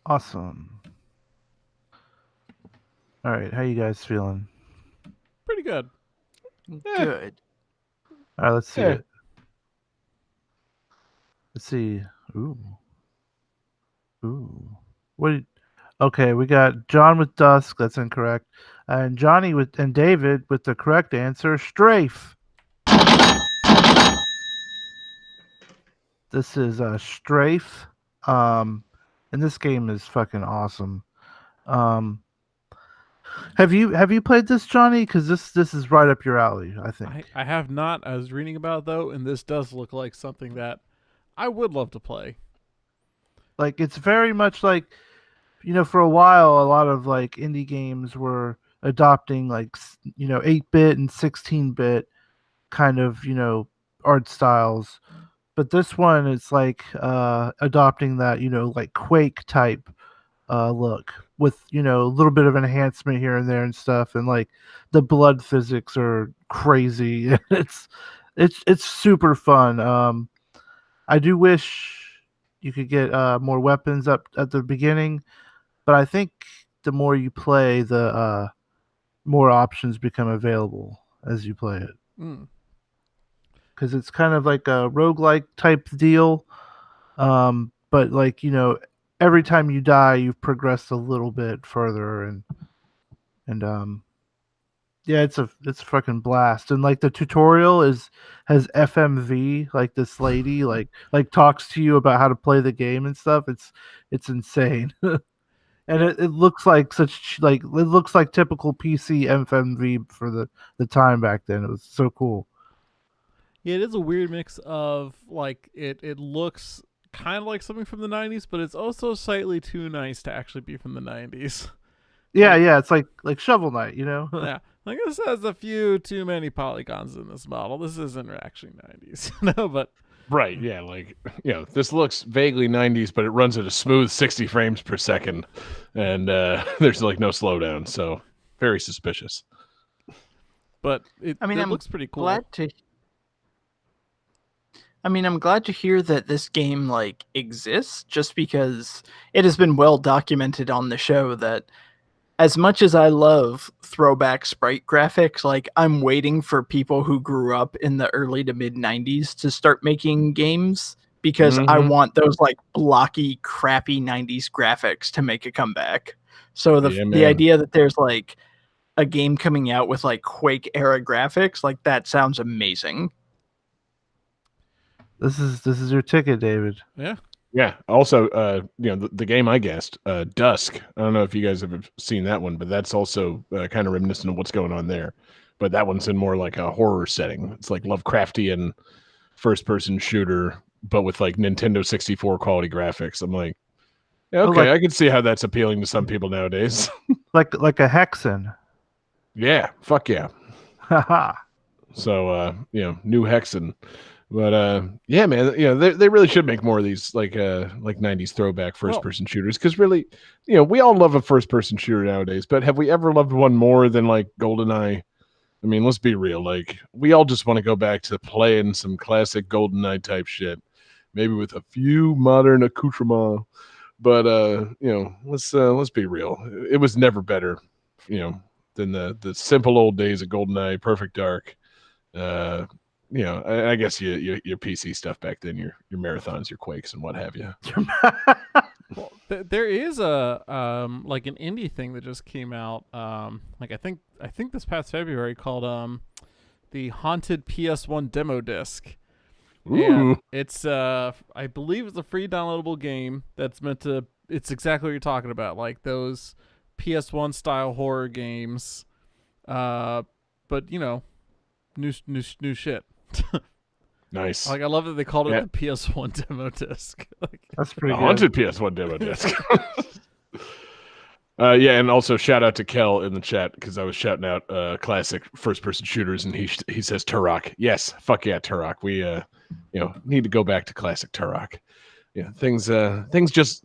Awesome. All right, how you guys feeling? Pretty good. Good. All right, let's see Yeah. it. Let's see. Ooh. Ooh. What? Okay, we got John with Dusk. That's incorrect. And Johnny with and David with the correct answer. Strafe. This is Strafe. And this game is fucking awesome. Have you played this, Johnny? Because this is right up your alley, I think. I have not. I was reading about it, though, and this does look like something that I would love to play. Like it's very much like, for a while, a lot of like indie games were adopting like 8-bit and 16-bit kind of art styles, but this one is like adopting that like Quake type look with a little bit of enhancement here and there and stuff, and like the blood physics are crazy. It's super fun. I do wish you could get more weapons up at the beginning, but I think the more you play, the more options become available as you play it. Mm. Because it's kind of like a roguelike type deal. But like, every time you die, you've progressed a little bit further, and yeah, it's a fucking blast. And like the tutorial has FMV, like this lady like talks to you about how to play the game and stuff. It's insane. And it looks like it looks like typical PC FMV for the time back then. It was so cool. Yeah, it is a weird mix of like it looks kind of like something from the 90s, but it's also slightly too nice to actually be from the 90s. Yeah, it's like Shovel Knight, Yeah, like this has a few too many polygons in this model. This isn't actually 90s, but Right, yeah, like, this looks vaguely 90s, but it runs at a smooth 60 frames per second, and there's like no slowdown, so very suspicious. But it I'm looks pretty cool. I'm glad to hear that this game like exists, just because it has been well documented on the show that as much as I love throwback sprite graphics, like I'm waiting for people who grew up in the early to mid 90s to start making games, because I Mhm. want those like blocky, crappy 90s graphics to make a comeback. So Yeah, the man. idea that there's like a game coming out with like Quake era graphics, like that sounds amazing. This is your ticket, David. Yeah. Yeah. Also, the game I guessed, Dusk. I don't know if you guys have seen that one, but that's also kind of reminiscent of what's going on there. But that one's in more like a horror setting. It's like Lovecraftian first-person shooter, but with like Nintendo 64 quality graphics. I'm like, yeah, okay, I can see how that's appealing to some people nowadays. Like a Hexen. Yeah. Fuck yeah. Haha. So, new Hexen. But yeah, man, they really should make more of these like 90s throwback first-person shooters, because really, we all love a first-person shooter nowadays, but have we ever loved one more than like GoldenEye? I mean, let's be real. Like, we all just want to go back to playing some classic GoldenEye type shit, maybe with a few modern accoutrements. But let's be real. It was never better, than the simple old days of GoldenEye, Perfect Dark. I guess your PC stuff back then, your marathons, your Quakes, and what have you. Well, there is a like an indie thing that just came out. Like I think this past February, called the Haunted PS1 Demo Disc. Ooh. And it's I believe it's a free downloadable game that's meant to. It's exactly what you're talking about, like those PS1 style horror games. But new shit. Nice. Like, I love that they called it the PS1 demo disc. Like, That's pretty good. Haunted PS1 demo disc. Yeah, and also shout out to Kel in the chat, because I was shouting out classic first-person shooters, and he says Turok. Yes, fuck yeah, Turok. We need to go back to classic Turok. Yeah,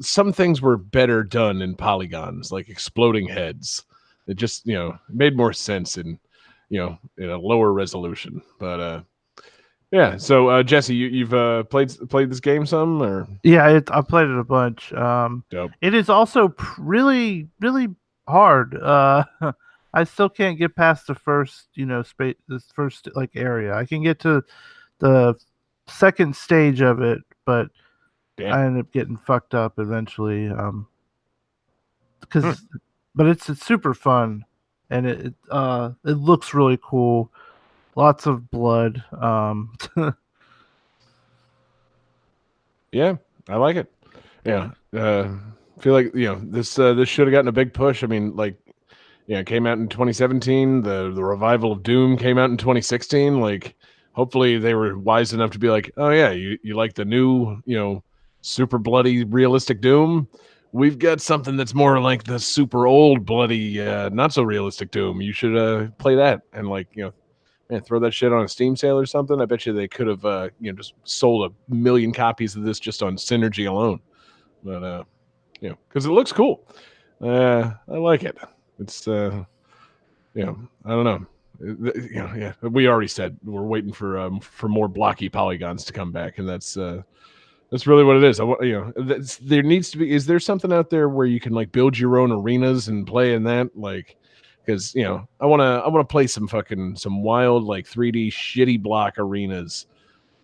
some things were better done in polygons, like exploding heads. It just made more sense in a lower resolution. But yeah. So Jesse, you've played this game some, or? Yeah, I played it a bunch. Dope. It is also really, really hard. I still can't get past the first, this first like area. I can get to the second stage of it, but Damn. I end up getting fucked up eventually. But it's super fun, and it looks really cool. Lots of blood. Yeah, I like it. Yeah, feel like this should have gotten a big push. I mean, like, it came out in 2017. The revival of Doom came out in 2016. Like, hopefully they were wise enough to be like, oh yeah, you like the new super bloody realistic Doom? We've got something that's more like the super old bloody not so realistic Doom. You should play that, and like man, throw that shit on a Steam sale or something. I bet you they could have, just sold 1 million copies of this just on Synergy alone. But, because it looks cool. I like it. It's, I don't know. Yeah. We already said we're waiting for more blocky polygons to come back, and that's really what it is. There needs to be. Is there something out there where you can like build your own arenas and play in that, like? Because I want to play some wild like 3D shitty block arenas,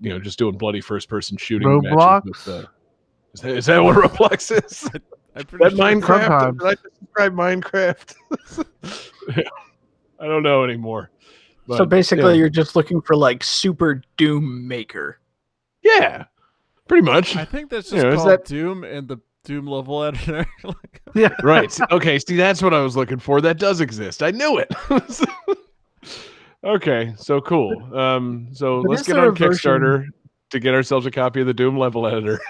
just doing bloody first person shooting Roblox? matches with is that what Roblox is? I'm pretty That sure Minecraft? sometimes. Did I just describe Minecraft? Yeah, I don't know anymore. So But, basically, you're just looking for like Super Doom Maker. yeah, pretty much. I think that's just is called that- Doom and the Doom level editor. Like, Yeah. Right. Okay. See, that's what I was looking for. That does exist. I knew it. Okay. So cool. So But let's is get there on a version- Kickstarter to get ourselves a copy of the Doom level editor.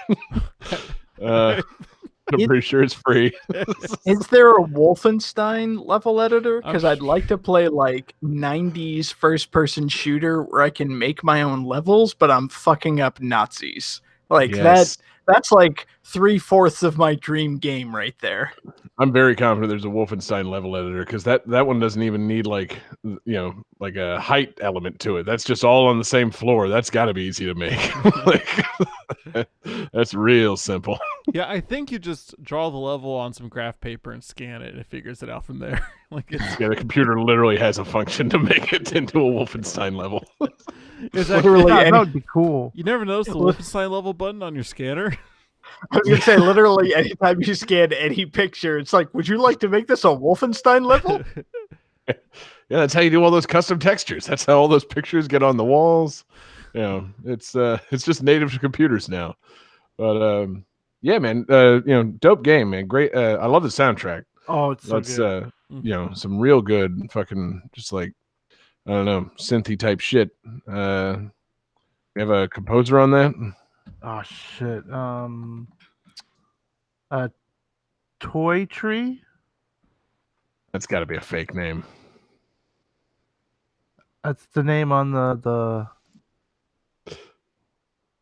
I'm pretty sure it's free. Is there a Wolfenstein level editor? I'm Because I'd like to play like 90s first person shooter where I can make my own levels, but I'm fucking up Nazis. Like Yes. that's like 3/4 of my dream game right there. I'm very confident there's a Wolfenstein level editor because that one doesn't even need like like a height element to it. That's just all on the same floor. That's got to be easy to make. Like, that's real simple. Yeah, I think you just draw the level on some graph paper and scan it, and it figures it out from there. Like it's Yeah, the computer literally has a function to make it into a Wolfenstein level. it's Literally actually, Yeah, any- that would be cool. you never noticed the Wolfenstein level button on your scanner? I was gonna say literally anytime you scan any picture, it's like, would you like to make this a Wolfenstein level? Yeah, that's how you do all those custom textures. That's how all those pictures get on the walls. It's just native to computers now. But yeah, man, dope game, man. Great. I love the soundtrack. Oh, it's so That's good. some real good fucking just like I don't know, synthy type shit. You have a composer on that? Oh shit. Toy Tree. That's got to be a fake name. That's the name on the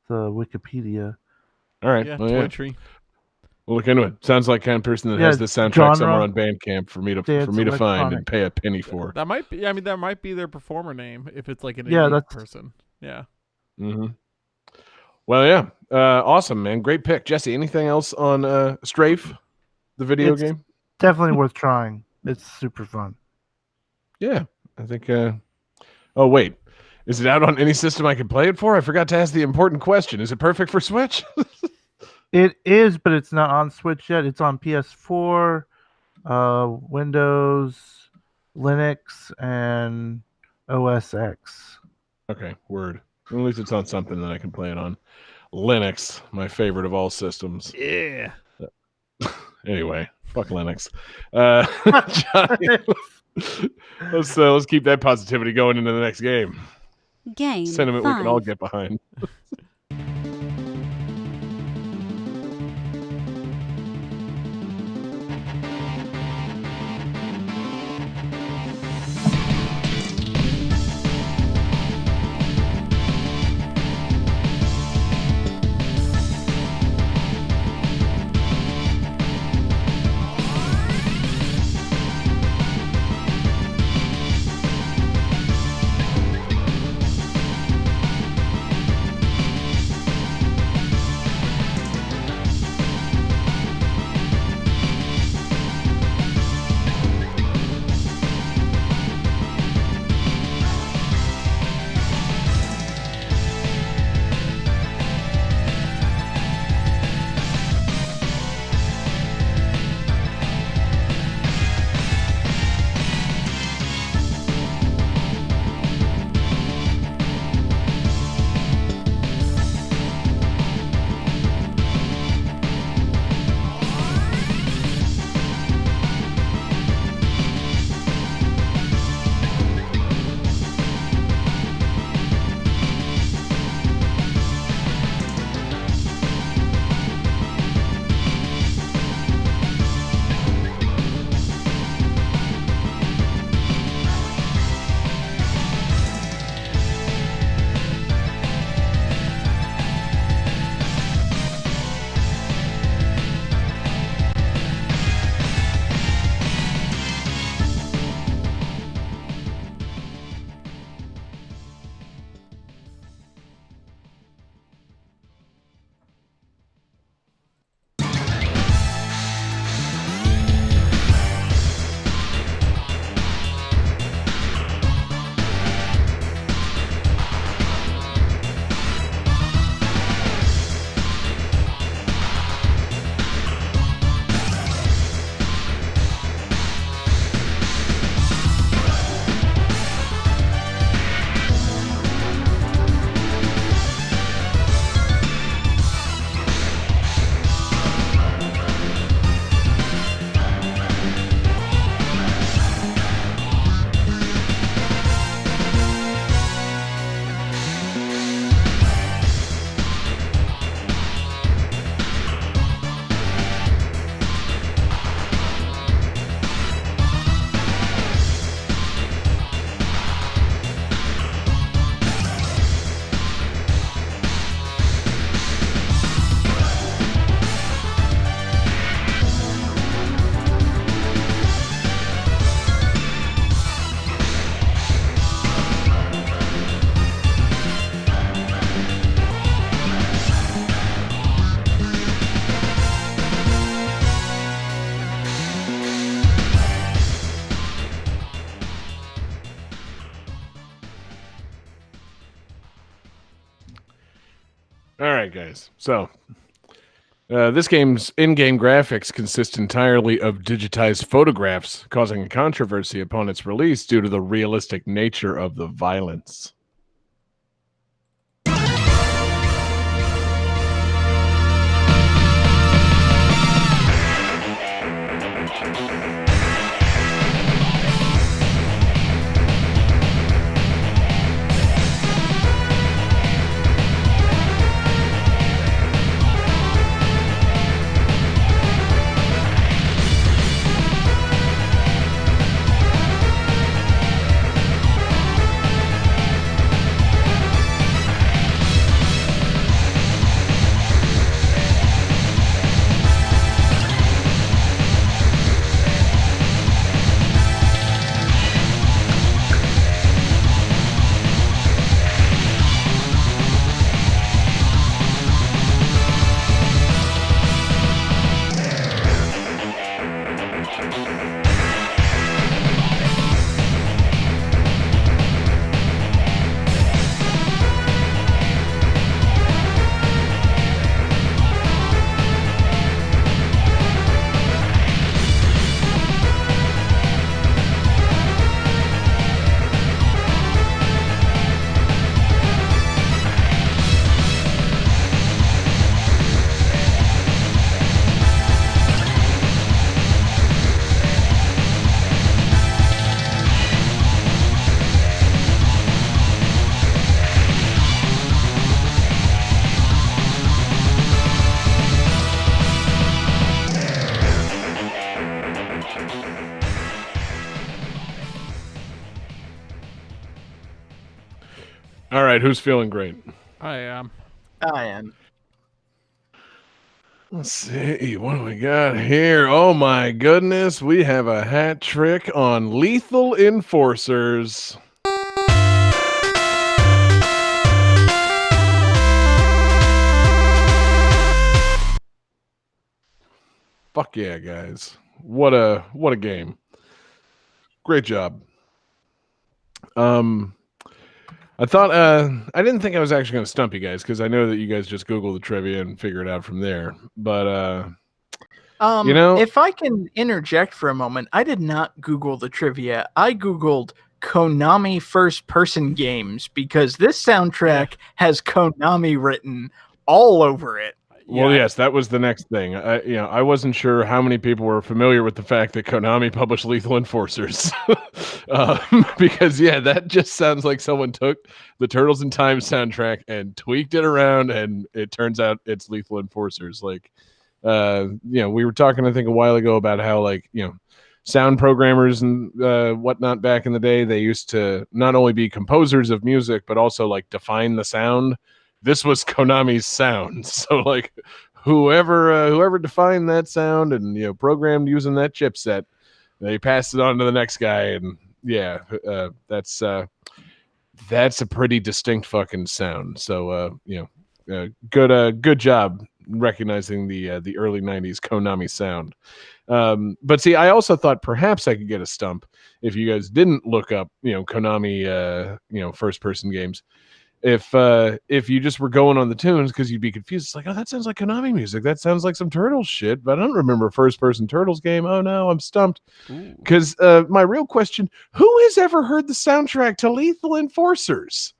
Wikipedia. All right. Yeah, well, Toy Tree. We'll look into it. Sounds like kind of person that Yeah, has this soundtrack somewhere genre, on Bandcamp for me to dance, find and electronic. pay a penny for. That might be. I mean, that might be their performer name if it's like an Yeah, indie that's- person. Yeah. Mm-hmm. Well, yeah, awesome, man. Great pick, Jesse. Anything else on Strafe, the video It's- game? Definitely worth trying. It's super fun. Yeah, I think. Oh wait, is it out on any system I can play it for? I forgot to ask the important question. Is it perfect for Switch? It is, but it's not on Switch yet. It's on PS4, Windows, Linux, and OS X. Okay, word. At least it's on something that I can play it on. Linux, my favorite of all systems. Yeah. Anyway, fuck Linux. Johnny, let's keep that positivity going into the next game. Game Sentiment we can all 5. get behind. All right, guys. So this game's in-game graphics consist entirely of digitized photographs, causing a controversy upon its release due to the realistic nature of the violence. All right, who's feeling great? I am. I am. Let's see, what do we got here? Oh my goodness, we have a hat trick on Lethal Enforcers. Fuck yeah, guys. What a game. Great job. I thought I didn't think I was actually going to stump you guys because I know that you guys just Google the trivia and figure it out from there. But you know, if I can interject for a moment, I did not Google the trivia. I Googled Konami first-person games because this soundtrack has Konami written all over it. well, yes, that was the next thing. I wasn't sure how many people were familiar with the fact that Konami published Lethal Enforcers, because that just sounds like someone took the Turtles in Time soundtrack and tweaked it around, and it turns out it's Lethal Enforcers. Like, we were talking, I think, a while ago about how, like, sound programmers and whatnot back in the day, they used to not only be composers of music but also like define the sound. This was Konami's sound. So like whoever defined that sound and programmed using that chipset, they passed it on to the next guy, and that's a pretty distinct fucking sound. So good job recognizing the early 90s Konami sound. But see, I also thought perhaps I could get a stump if you guys didn't look up Konami first person games. If you just were going on the tunes, because you'd be confused. It's like, oh, that sounds like Konami music. That sounds like some Turtles shit, but I don't remember a first-person Turtles game. Oh, no, I'm stumped. Because my real question, who has ever heard the soundtrack to Lethal Enforcers?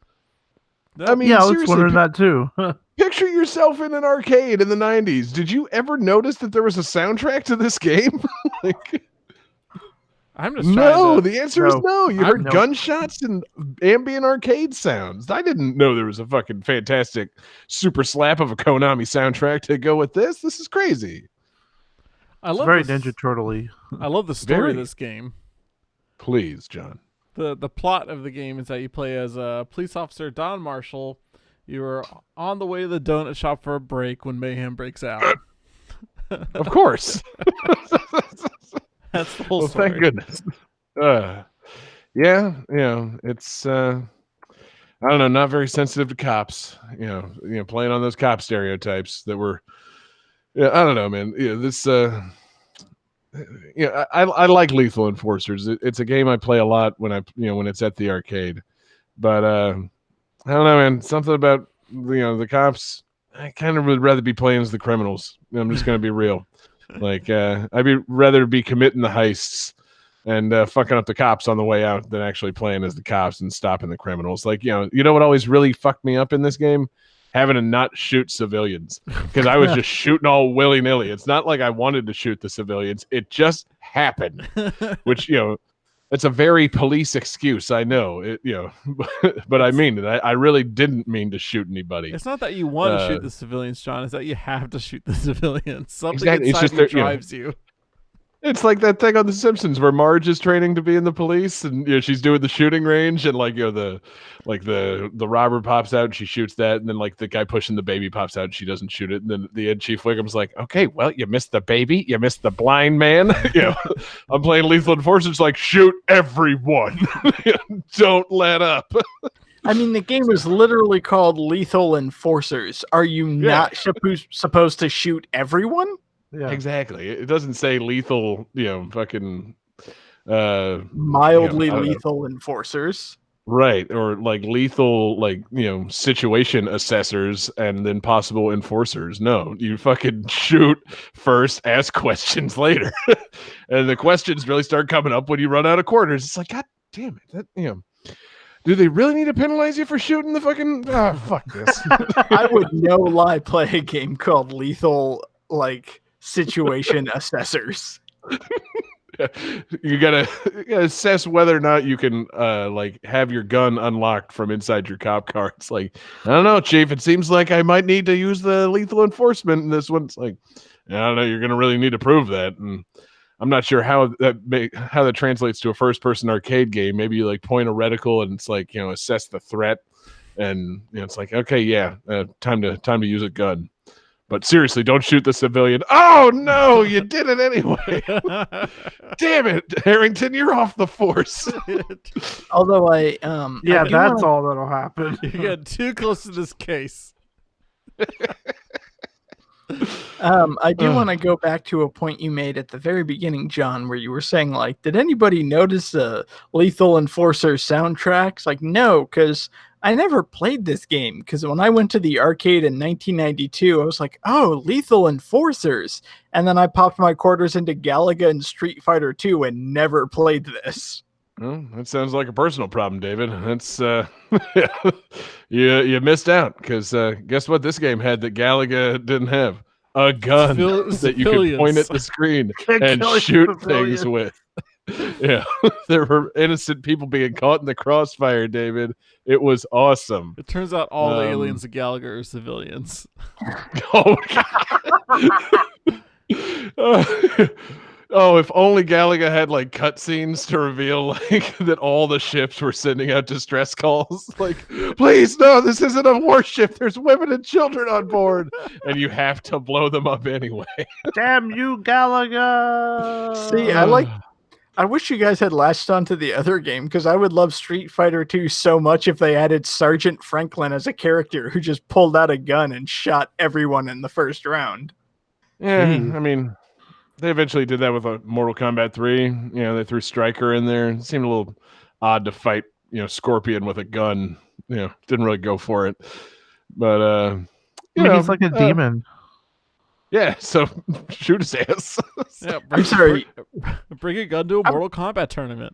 I mean, I was seriously, wondering that too. picture yourself in an arcade in the 90s. Did you ever notice that there was a soundtrack to this game? I'm just the answer is no. You heard no. gunshots and ambient arcade sounds. I didn't know there was a fucking fantastic super slap of a Konami soundtrack to go with this. This is crazy. I It's love very this, Ninja Turtle-y. I love the story Very. of this game. Please, John. The plot of the game is that you play as a police officer, Don Marshall. You are on the way to the donut shop for a break when mayhem breaks out. Of course. That's the whole Well, story. thank goodness. It's I don't know, not very sensitive to cops. Playing on those cop stereotypes that were. Yeah, I don't know, man. This. I like Lethal Enforcers. It's a game I play a lot when when it's at the arcade. But I don't know, man. Something about the cops I kind of would rather be playing as the criminals. I'm just going to be real. Like, I'd rather be committing the heists and fucking up the cops on the way out than actually playing as the cops and stopping the criminals. Like, you know what always really fucked me up in this game? Having to not shoot civilians, because I was just shooting all willy-nilly. It's not like I wanted to shoot the civilians. It just happened, which, it's a very police excuse. I know, but I mean it. I really didn't mean to shoot anybody. It's not that you want to shoot the civilians, John. It's that you have to shoot the civilians. Something Exactly. inside It's you just drives you. It's like that thing on The Simpsons where Marge is training to be in the police, and she's doing the shooting range, and the robber pops out, and she shoots that, and then like the guy pushing the baby pops out, and she doesn't shoot it, and then the end Chief Wiggum's like, okay, well, you missed the baby, you missed the blind man. I'm playing Lethal Enforcer. It's like, shoot everyone, don't let up. I mean, the game is literally called Lethal Enforcers. Are you not supposed to shoot everyone? Yeah. Exactly. It doesn't say lethal, fucking mildly lethal enforcers. Right. Or like lethal, like, situation assessors and then possible enforcers. No, you fucking shoot first, ask questions later. And the questions really start coming up when you run out of quarters. It's like, God damn it. Do they really need to penalize you for shooting the fucking fuck this? I would no lie play a game called Lethal Situation Assessors. You gotta assess whether or not you can have your gun unlocked from inside your cop car. It's like, I don't know, Chief. It seems like I might need to use the lethal enforcement in this one. It's like, I don't know. You're gonna really need to prove that, and I'm not sure how that translates to a first-person arcade game. Maybe you point a reticle and it's like assess the threat, and it's like, okay, yeah, time to use a gun. But seriously, don't shoot the civilian. Oh, no, you did it anyway. Damn it, Harrington, you're off the force. Although that's all that'll happen. You got too close to this case. I do want to go back to a point you made at the very beginning, John, where you were saying, did anybody notice the Lethal Enforcer soundtracks? No, because I never played this game, because when I went to the arcade in 1992, I was like, oh, Lethal Enforcers. And then I popped my quarters into Galaga and Street Fighter 2 and never played this. Well, that sounds like a personal problem, David. That's you missed out, because guess what this game had that Galaga didn't have? A gun that you could point at the screen and shoot things with. Yeah, there were innocent people being caught in the crossfire, David. It was awesome. It turns out all the aliens of Galaga are civilians. If only Galaga had cutscenes to reveal that all the ships were sending out distress calls. Please, no, this isn't a warship. There's women and children on board, and you have to blow them up anyway. Damn you, Galaga! See, I wish you guys had latched onto the other game, because I would love Street Fighter 2 so much if they added Sergeant Franklin as a character who just pulled out a gun and shot everyone in the first round. Yeah, I mean, they eventually did that with Mortal Kombat 3. They threw Stryker in there. It seemed a little odd to fight, Scorpion with a gun. Didn't really go for it. But, he's like a demon. Yeah, so shoot his ass. Yeah, I'm sorry. Bring a gun to a Mortal Kombat tournament.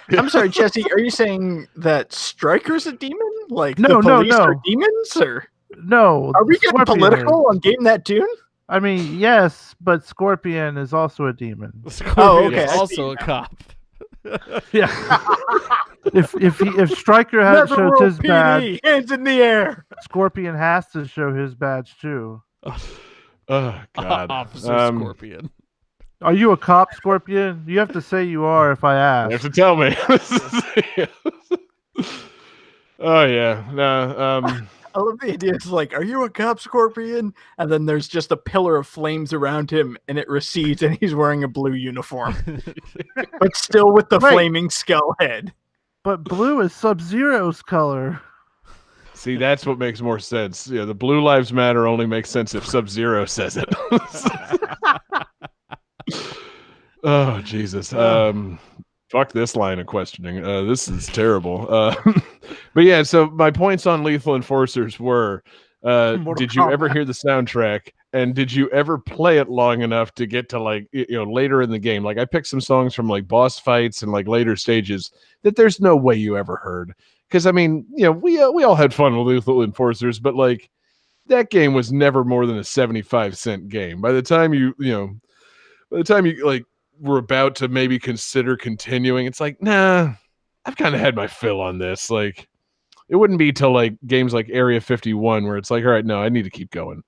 I'm sorry, Jesse. Are you saying that Stryker's a demon? No, the police are demons, or no? Are we getting political on Game That Tune? I mean, yes, but Scorpion is also a demon. Scorpion is also a cop. Yeah. If Stryker has showed his badge, hands in the air. Scorpion has to show his badge too. Oh God, Officer Scorpion. Are you a cop, Scorpion? You have to say you are if I ask. You have to tell me. Oh yeah, no. I love the idea. It's are you a cop, Scorpion? And then there's just a pillar of flames around him, and it recedes, and he's wearing a blue uniform, but still with the flaming skull head. But blue is Sub-Zero's color. See, that's what makes more sense. The Blue Lives Matter only makes sense if Sub-Zero says it. Oh Jesus. Fuck this line of questioning. This is terrible. But yeah, so my points on Lethal Enforcers were Mortal Did you ever Kombat. hear the soundtrack? And did you ever play it long enough to get to like later in the game? Like I picked some songs from like boss fights and like later stages that there's no way you ever heard. Because I mean, we all had fun with Lethal Enforcers, but like that game was never more than a 75-cent game. By the time you like were about to maybe consider continuing, it's like, nah, I've kind of had my fill on this. Like it wouldn't be till like games like Area 51 where it's like, all right, no, I need to keep going.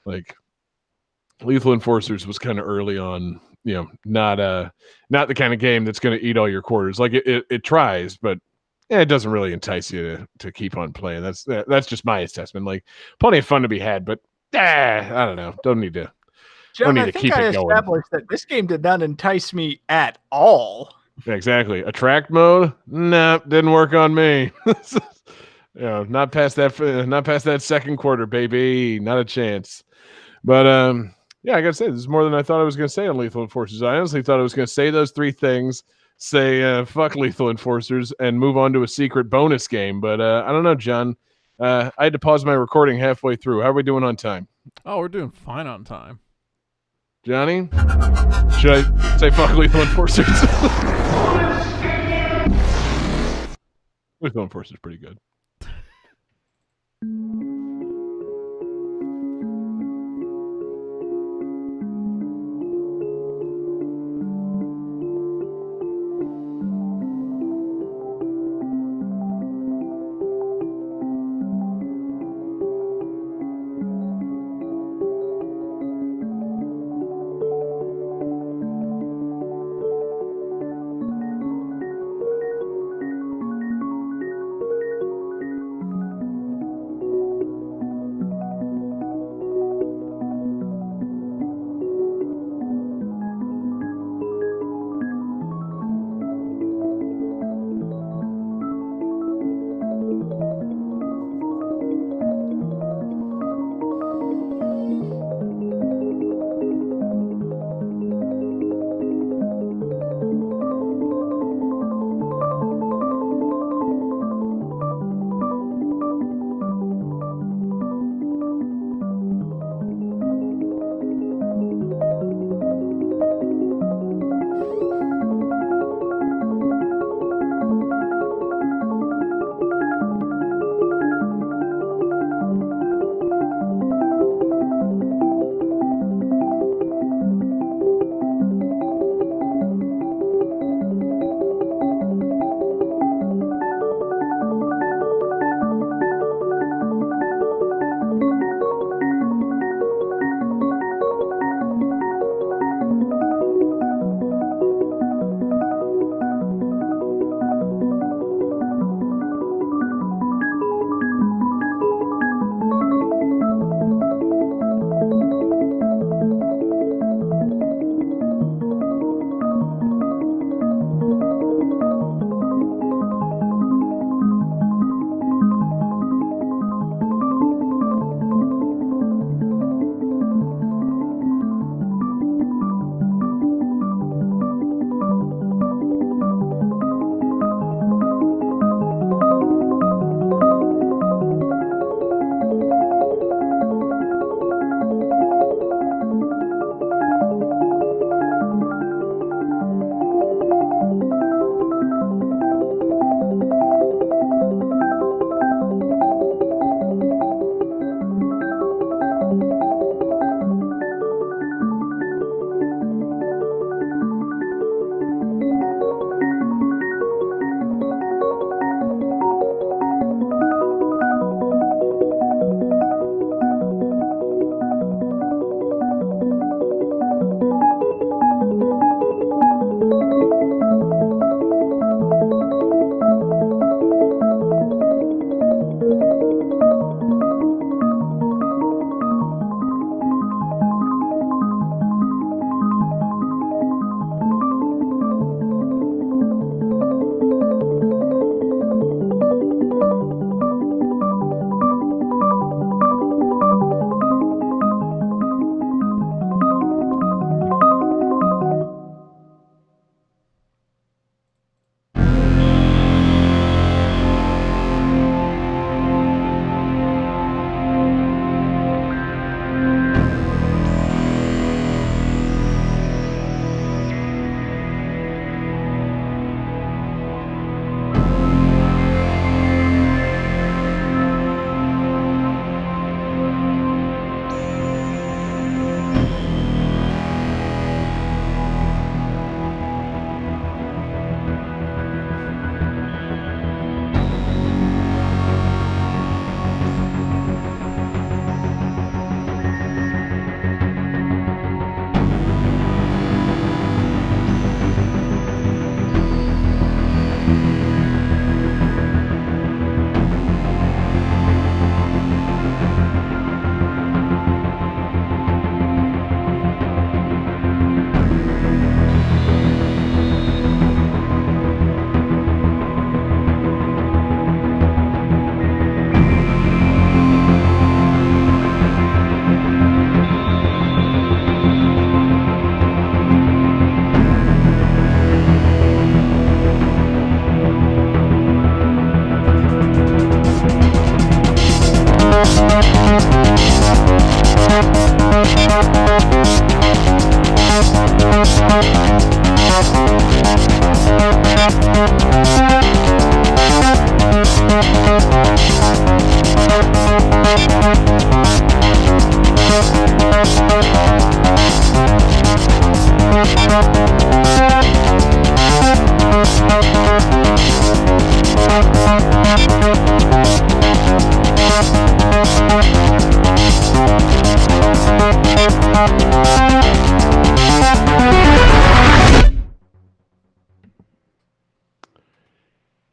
Like Lethal Enforcers was kind of early on, not the kind of game that's going to eat all your quarters. Like it tries, but it doesn't really entice you to keep on playing. That's just my assessment. Like plenty of fun to be had, but I don't know. Don't need to John, I to think keep I it going. established that this game did not entice me at all. Exactly. Attract mode? Nah, didn't work on me. Not past that second quarter, baby. Not a chance. But yeah, I gotta say, this is more than I thought I was gonna say on Lethal Enforcers. I honestly thought I was gonna say those three things, say fuck Lethal Enforcers, and move on to a secret bonus game. But I don't know, John. I had to pause my recording halfway through. How are we doing on time? Oh, we're doing fine on time. Johnny? Should I say fuck Lethal Enforcers? Lethal Enforcers is pretty good.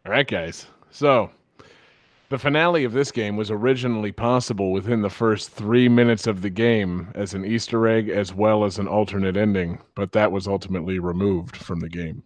All right, guys. So the finale of this game was originally possible within the first 3 minutes of the game as an Easter egg as well as an alternate ending, but that was ultimately removed from the game.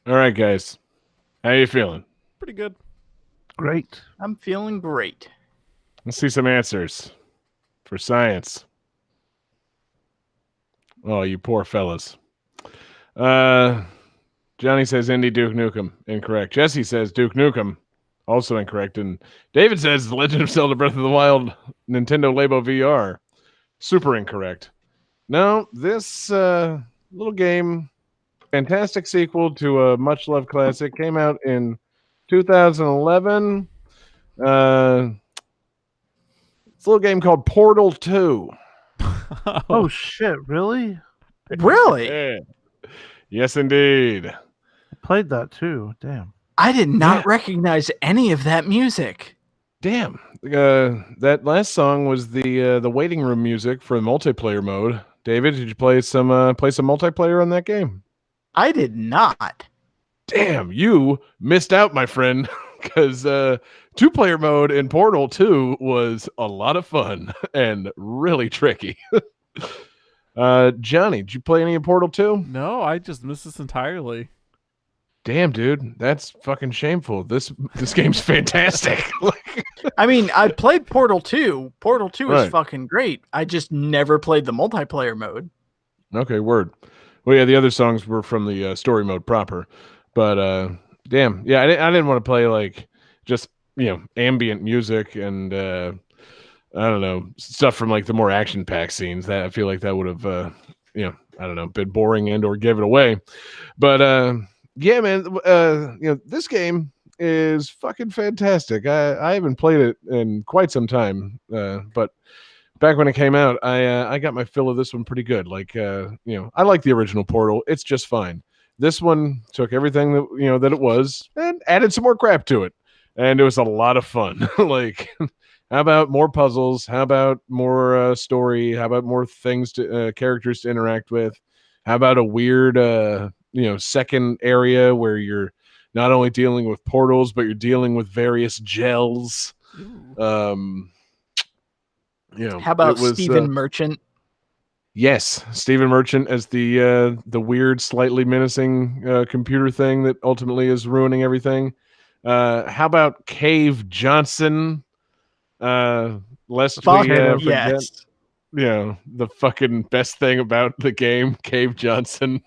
All right, guys. How you feeling? Pretty good. Great. I'm feeling great. Let's see some answers for science. Oh, you poor fellas. Johnny says Indy Duke Nukem. Incorrect. Jesse says Duke Nukem. Also incorrect. And David says The Legend of Zelda Breath of the Wild Nintendo Labo VR. Super incorrect. No, this little game, fantastic sequel to a much-loved classic, came out in 2011. It's a little game called Portal 2. Oh shit! Really? Really? Yeah. Yes, indeed. I played that too. Damn. I did not recognize any of that music. Damn. That last song was the waiting room music for the multiplayer mode. David, did you play some multiplayer on that game? I did not. Damn, you missed out, my friend, because 2-player mode in Portal 2 was a lot of fun and really tricky. Johnny, did you play any of Portal 2? No, I just missed this entirely. Damn, dude, that's fucking shameful. This game's fantastic. I mean, I played Portal 2. Portal 2 is Right. fucking great. I just never played the multiplayer mode. Okay, word. Well, yeah, the other songs were from the story mode proper, but damn, yeah, I didn't want to play like just ambient music and I don't know, stuff from like the more action-packed scenes. That I feel like that would have I don't know, been boring and or give it away. But yeah, man, this game is fucking fantastic. I haven't played it in quite some time, but back when it came out, I got my fill of this one pretty good. Like, I like the original Portal. It's just fine. This one took everything that that it was and added some more crap to it, and it was a lot of fun. Like, how about more puzzles? How about more story? How about more things to characters to interact with? How about a weird second area where you're not only dealing with portals, but you're dealing with various gels. How about Stephen Merchant? Yes, Stephen Merchant as the weird, slightly menacing computer thing that ultimately is ruining everything. How about Cave Johnson? Lest we forget, yes. The fucking best thing about the game, Cave Johnson.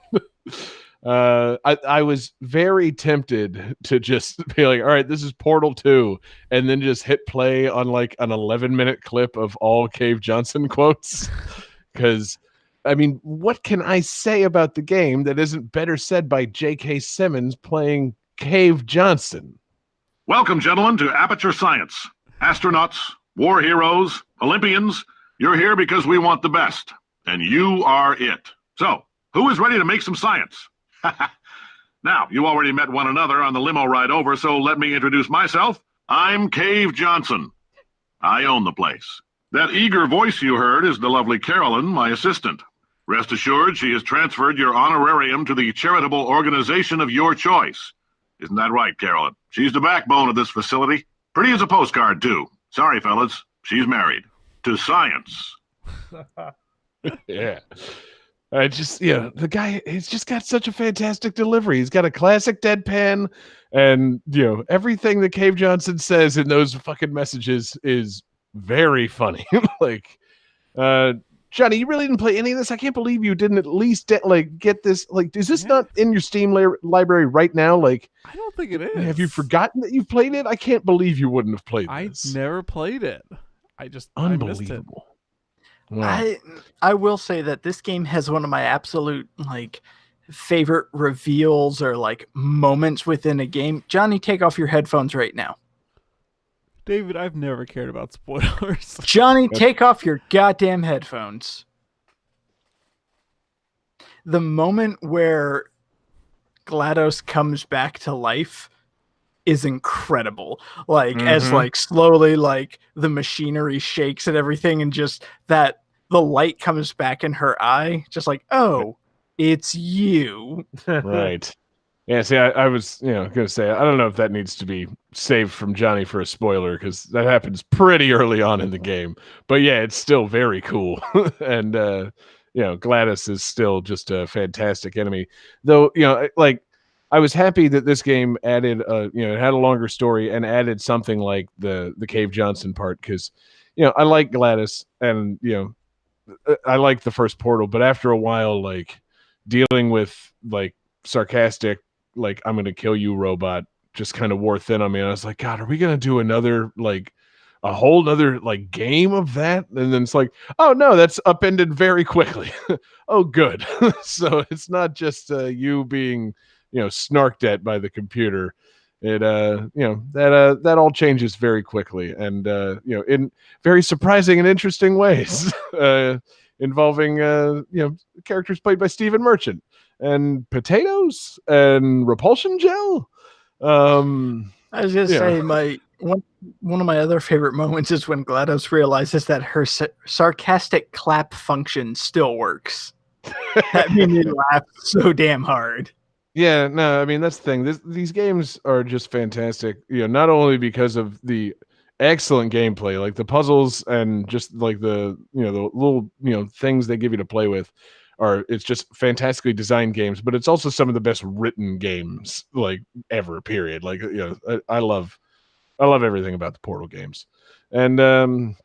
I was very tempted to just be like, all right, this is Portal 2, and then just hit play on like an 11-minute clip of all Cave Johnson quotes. Because, I mean, what can I say about the game that isn't better said by J.K. Simmons playing Cave Johnson? Welcome, gentlemen, to Aperture Science. Astronauts, war heroes, Olympians, you're here because we want the best, and you are it. So, who is ready to make some science? Now, you already met one another on the limo ride over, so let me introduce myself. I'm Cave Johnson. I own the place. That eager voice you heard is the lovely Carolyn, my assistant. Rest assured, she has transferred your honorarium to the charitable organization of your choice. Isn't that right, Carolyn? She's the backbone of this facility. Pretty as a postcard, too. Sorry, fellas. She's married. To science. Yeah. The guy, he's just got such a fantastic delivery. He's got a classic deadpan, and, everything that Cave Johnson says in those fucking messages is very funny. Like, Johnny, you really didn't play any of this? I can't believe you didn't at least get this. Like, is this not in your Steam library right now? Like, I don't think it is. Have you forgotten that you've played it? I can't believe you wouldn't have played this. I never played it. Unbelievable. I missed it. Wow. I will say that this game has one of my absolute favorite reveals or moments within a game. Johnny, take off your headphones right now. David, I've never cared about spoilers. Johnny, take off your goddamn headphones. The moment where GLaDOS comes back to life is incredible. As slowly the machinery shakes and everything, and just that the light comes back in her eye, just oh, it's you. Right. Yeah, see, I was gonna say, I don't know if that needs to be saved from Johnny for a spoiler, because that happens pretty early on in the game. But yeah, it's still very cool. And GLaDOS is still just a fantastic enemy. Though, I was happy that this game added it had a longer story and added something like the Cave Johnson part, because I like GLaDOS, and I like the first Portal, but after a while, dealing with sarcastic, I'm gonna kill you robot just kind of wore thin on me. And I was like, God, are we gonna do another a whole nother game of that? And then it's oh no, that's upended very quickly. Oh, good. So it's not just you being snarked at by the computer. It that all changes very quickly, and in very surprising and interesting ways, involving characters played by Stephen Merchant and potatoes and repulsion gel. I was gonna say one of my other favorite moments is when GLaDOS realizes that her sarcastic clap function still works. That made me laugh so damn hard. Yeah, no, I mean, that's the thing. These games are just fantastic. Not only because of the excellent gameplay, the puzzles and just the the little things they give you to play with it's just fantastically designed games, but it's also some of the best written games ever. Period. I love everything about the Portal games, and I'm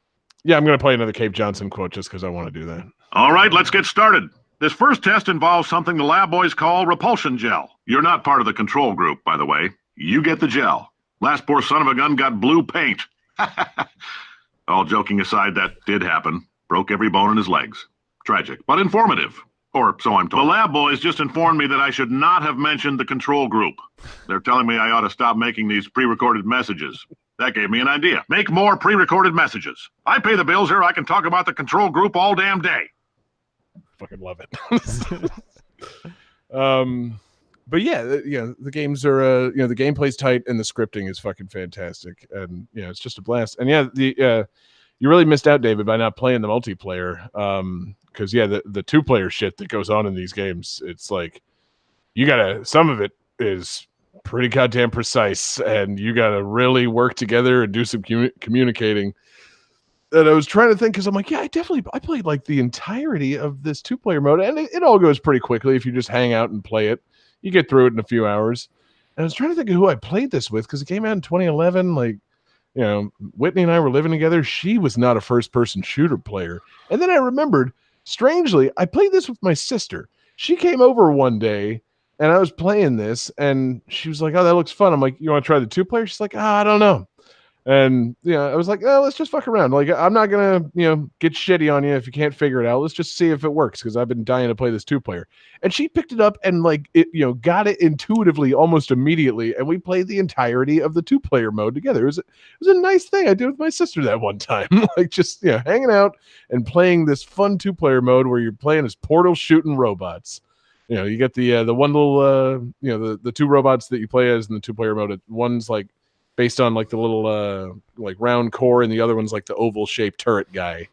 gonna play another Cave Johnson quote just because I want to do that. All right, let's get started. This first test involves something the lab boys call repulsion gel. You're not part of the control group, by the way. You get the gel. Last poor son of a gun got blue paint. All joking aside, that did happen. Broke every bone in his legs. Tragic, but informative. Or so I'm told. The lab boys just informed me that I should not have mentioned the control group. They're telling me I ought to stop making these pre-recorded messages. That gave me an idea. Make more pre-recorded messages. I pay the bills here. I can talk about the control group all damn day. Fucking love it. But yeah, the games are, the gameplay's tight and the scripting is fucking fantastic, and it's just a blast. And you really missed out, David, by not playing the multiplayer. Because the 2-player shit that goes on in these games, it's like some of it is pretty goddamn precise, and you gotta really work together and do some communicating. And I was trying to think, because I'm like, I played like the entirety of this 2-player mode, and it all goes pretty quickly if you just hang out and play it. You get through it in a few hours. And I was trying to think of who I played this with, because it came out in 2011. Like, Whitney and I were living together. She was not a first-person shooter player. And then I remembered, strangely, I played this with my sister. She came over one day, and I was playing this, and she was like, "Oh, that looks fun." I'm like, "You want to try the 2-player?" She's like, "I don't know." And I was like, "Oh, let's just fuck around. Like, I'm not gonna, get shitty on you if you can't figure it out. Let's just see if it works, because I've been dying to play this 2-player." And she picked it up and got it intuitively almost immediately, and we played the entirety of the 2-player mode together. It was a nice thing I did with my sister that one time, like just hanging out and playing this fun 2-player mode where you're playing as Portal shooting robots. You get the one little the 2 robots that you play as in the 2-player mode. One's like based on like the little like round core, and the other one's like the oval shaped turret guy.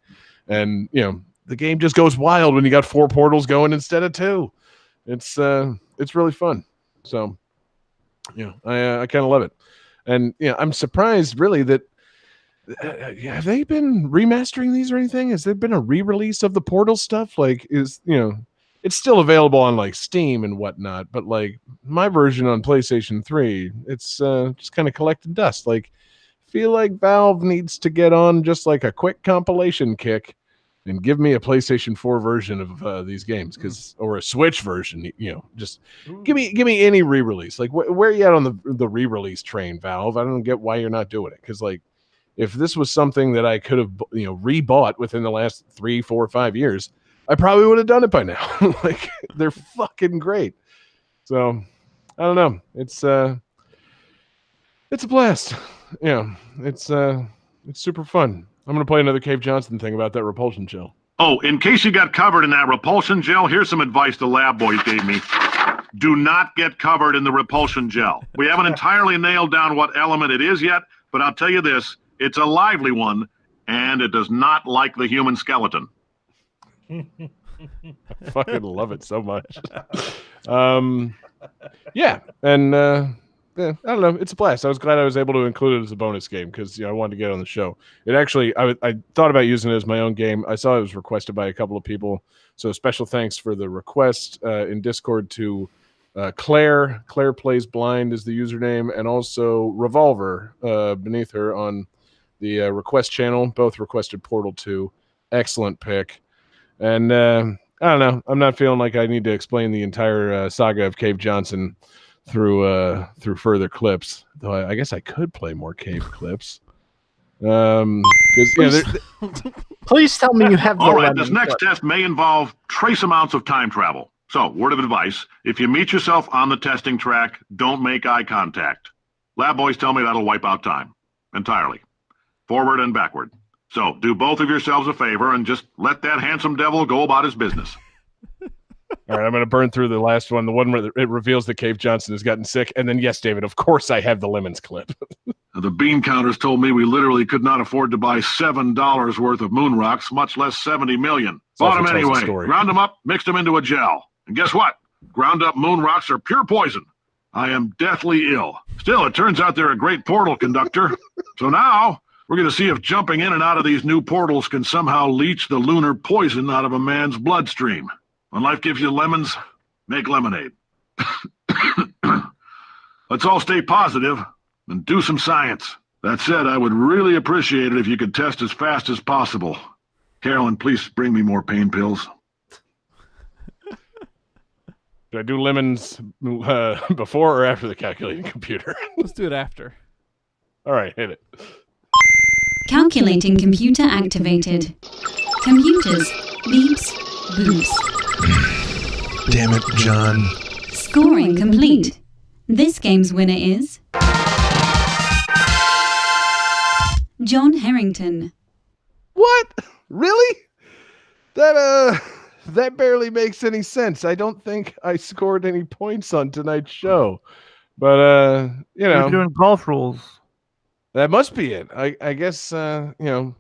And the game just goes wild when you got 4 portals going instead of 2. It's really fun. So I kind of love it. And I'm surprised really that have they been remastering these or anything? Has there been a re-release of the Portal stuff? Like, it's still available on like Steam and whatnot, but like my version on PlayStation 3, it's just kind of collecting dust. Like, feel like Valve needs to get on just like a quick compilation kick and give me a PlayStation 4 version of these games, or a Switch version. Just give me any re-release. Like, where are you at on the re-release train, Valve? I don't get why you're not doing it. Because like, if this was something that I could have rebought within the last 3, 4, 5 years, I probably would have done it by now. Like, they're fucking great. So I don't know. It's a blast. It's super fun. I'm going to play another Cave Johnson thing about that repulsion gel. Oh, in case you got covered in that repulsion gel, here's some advice the lab boys gave me. Do not get covered in the repulsion gel. We haven't entirely nailed down what element it is yet, but I'll tell you this, it's a lively one, and it does not like the human skeleton. I fucking love it so much. I don't know. It's a blast. I was glad I was able to include it as a bonus game because I wanted to get on the show. It actually, I thought about using it as my own game. I saw it was requested by a couple of people, so special thanks for the request in Discord to Claire. Claire Plays Blind is the username, and also Revolver beneath her on the request channel. Both requested Portal 2. Excellent pick. And I don't know. I'm not feeling like I need to explain the entire saga of Cave Johnson through further clips. Though I guess I could play more Cave clips. Please tell me you have. All right. This next test may involve trace amounts of time travel. So, word of advice: if you meet yourself on the testing track, don't make eye contact. Lab boys tell me that'll wipe out time entirely, forward and backward. So do both of yourselves a favor and just let that handsome devil go about his business. All right, I'm going to burn through the last one, the one where it reveals that Cave Johnson has gotten sick. And then, yes, David, of course I have the lemons clip. The bean counters told me we literally could not afford to buy $7 worth of moon rocks, much less 70 million. Bought them anyway, ground them up, mixed them into a gel. And guess what? Ground up moon rocks are pure poison. I am deathly ill. Still, it turns out they're a great portal conductor. So now we're going to see if jumping in and out of these new portals can somehow leach the lunar poison out of a man's bloodstream. When life gives you lemons, make lemonade. Let's all stay positive and do some science. That said, I would really appreciate it if you could test as fast as possible. Carolyn, please bring me more pain pills. Should I do lemons before or after the calculating computer? Let's do it after. All right, hit it. Calculating computer activated. Computers. Beeps. Boops. Damn it, John. Scoring complete. This game's winner is... John Harrington. What? Really? That barely makes any sense. I don't think I scored any points on tonight's show. But We're doing golf rules. that must be it. I guess I don't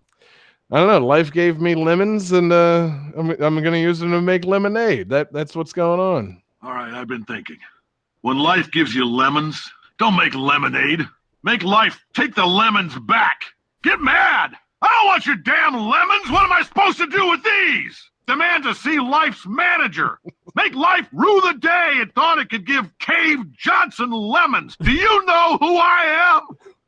know. Life gave me lemons, and I'm gonna use them to make lemonade. That's what's going on. All right, I've been thinking. When life gives you lemons, don't make lemonade. Make life take the lemons back. Get mad. I don't want your damn lemons. What am I supposed to do with these? Demand to see life's manager. Make life rue the day it thought it could give Cave Johnson lemons. Do you know who I am?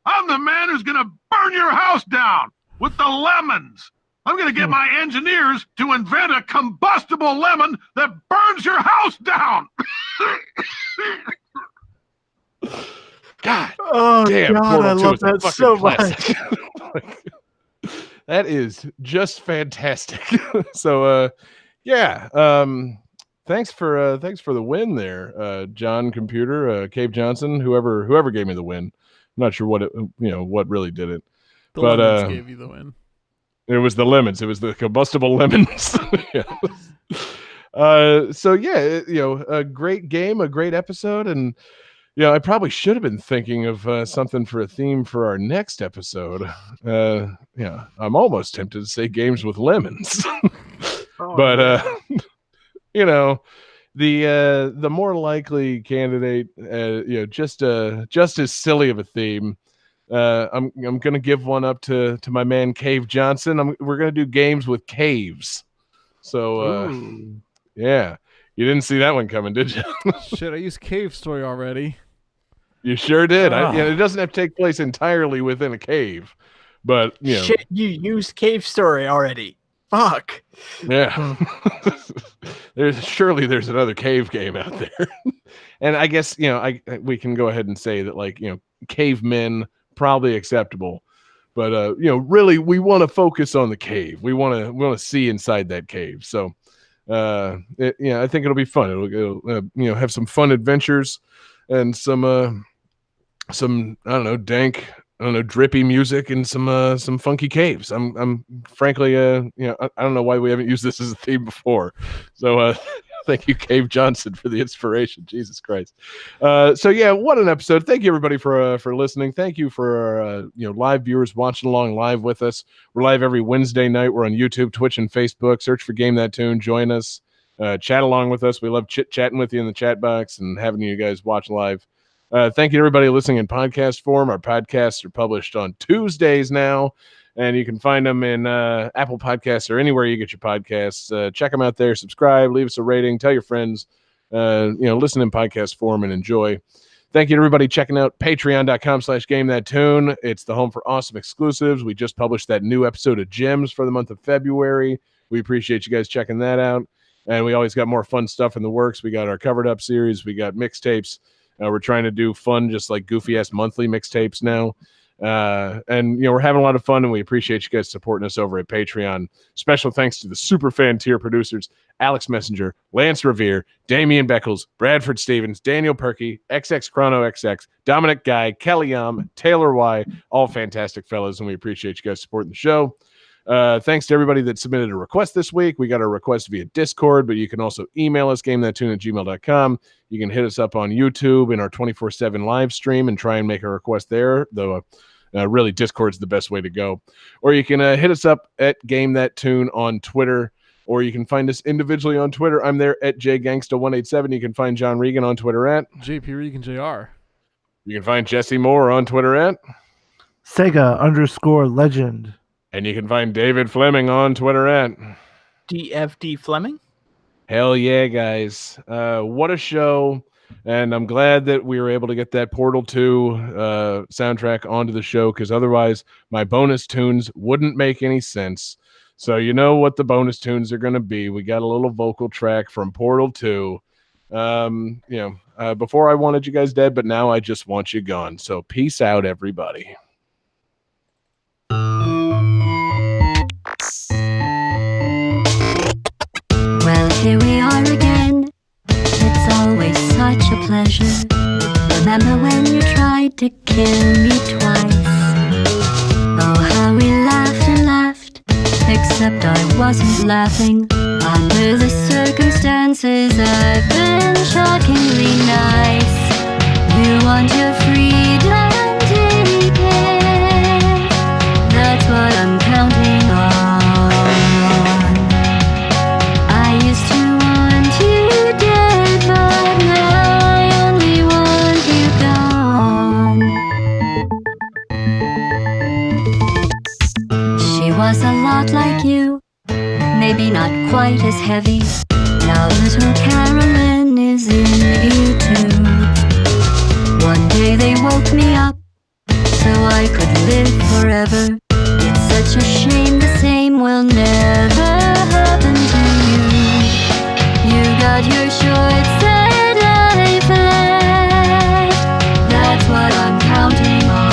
I'm the man who's going to burn your house down with the lemons. I'm going to get my engineers to invent a combustible lemon that burns your house down. God. Oh, Damn, God, Portal I 2 love is a that fucking so classic. much. That is just fantastic. So, thanks for the win there, John Computer, Cave Johnson, whoever gave me the win. I'm not sure what really did it. The But, lemons gave you the win. It was the lemons. It was the combustible lemons. Yeah. A great game, a great episode, and I probably should have been thinking of something for a theme for our next episode. I'm almost tempted to say games with lemons, but the more likely candidate, just as silly of a theme. I'm gonna give one up to my man Cave Johnson. We're gonna do games with caves. So yeah, you didn't see that one coming, did you? Shit, I used Cave Story already. You sure did. It doesn't have to take place entirely within a cave, but Shit, you used Cave Story already. Fuck. Yeah. There's another cave game out there, and I guess we can go ahead and say that cavemen probably acceptable, but really we want to focus on the cave. We want to see inside that cave. So I think it'll be fun. It'll have some fun adventures and some drippy music and some funky caves. I'm frankly I don't know why we haven't used this as a theme before. So thank you, Cave Johnson, for the inspiration. Jesus Christ. What an episode. Thank you everybody for listening. Thank you for our live viewers watching along live with us. We're live every Wednesday night. We're on YouTube, Twitch, and Facebook. Search for Game That Tune. Join us. Chat along with us. We love chit-chatting with you in the chat box and having you guys watch live. Thank you to everybody listening in podcast form. Our podcasts are published on Tuesdays now, and you can find them in Apple Podcasts or anywhere you get your podcasts. Check them out there. Subscribe, leave us a rating, tell your friends. Listen in podcast form and enjoy. Thank you to everybody checking out patreon.com/GameThatTune. It's the home for awesome exclusives. We just published that new episode of Gems for the month of February. We appreciate you guys checking that out. And we always got more fun stuff in the works. We got our Covered Up series. We got mixtapes. We're trying to do fun, just like goofy-ass monthly mixtapes now. We're having a lot of fun, and we appreciate you guys supporting us over at Patreon. Special thanks to the super fan tier producers, Alex Messenger, Lance Revere, Damian Beckles, Bradford Stevens, Daniel Perky, XX Chrono XX, Dominic Guy, Kelly Taylor Y, all fantastic fellas, and we appreciate you guys supporting the show. Thanks to everybody that submitted a request this week. We got a request via Discord, but you can also email us, gamethattune@gmail.com. You can hit us up on YouTube in our 24/7 live stream and try and make a request there, though really Discord's the best way to go. Or you can hit us up at Game That Tune on Twitter, or you can find us individually on Twitter. I'm there at JGangsta187. You can find John Regan on Twitter at JP Regan JR. You can find Jesse Moore on Twitter at Sega_legend. And you can find David Fleming on Twitter at DFD Fleming. Hell yeah, guys. What a show. And I'm glad that we were able to get that Portal 2 soundtrack onto the show, because otherwise my bonus tunes wouldn't make any sense. So you know what the bonus tunes are going to be. We got a little vocal track from Portal 2. Before I wanted you guys dead, but now I just want you gone. So peace out, everybody. Well, here we are again. It's always such a pleasure. Remember when you tried to kill me twice? Oh, how except I wasn't laughing. Under the circumstances, I've been shockingly nice. You want your freedom, take it. That's what I'm counting on. I used to want you dead, but now I only want you gone. She was a lot like you, maybe not quite as heavy. Now little Carolyn is in YouTube. One day they woke me up so I could live forever. It's such a shame the same will never happen to you. You got your short set life left. That's what I'm counting on.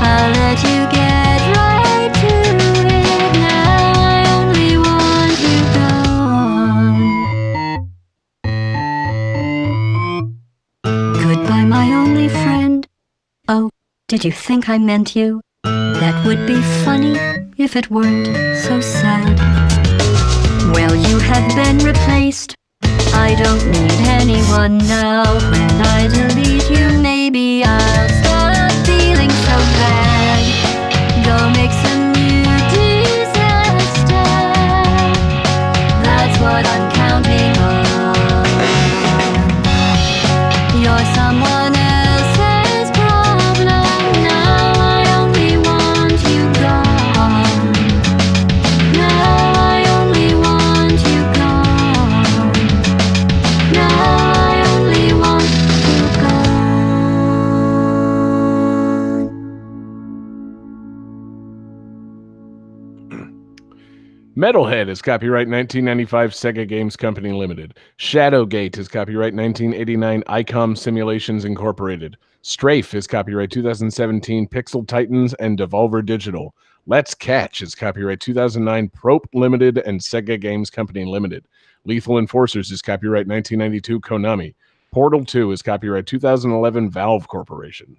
I'll let you get right to it. Now I only want you gone. Goodbye, my only friend. Oh, did you think I meant you? That would be funny if it weren't so sad. Well, you have been replaced. I don't need anyone now. When I delete you, maybe I'll stop feeling so bad. Go make some new disaster. That's what I'm counting on. You're someone else's problem. Now I only want you gone. Now I only want you gone. Now I only want you gone. Metalhead is copyright 1995 Sega Games Company Limited. Shadowgate is copyright 1989 ICOM Simulations Incorporated. Strafe is copyright 2017 Pixel Titans and Devolver Digital. Let's Catch is copyright 2009 Probe Limited and Sega Games Company Limited. Lethal Enforcers is copyright 1992 Konami. Portal 2 is copyright 2011 Valve Corporation.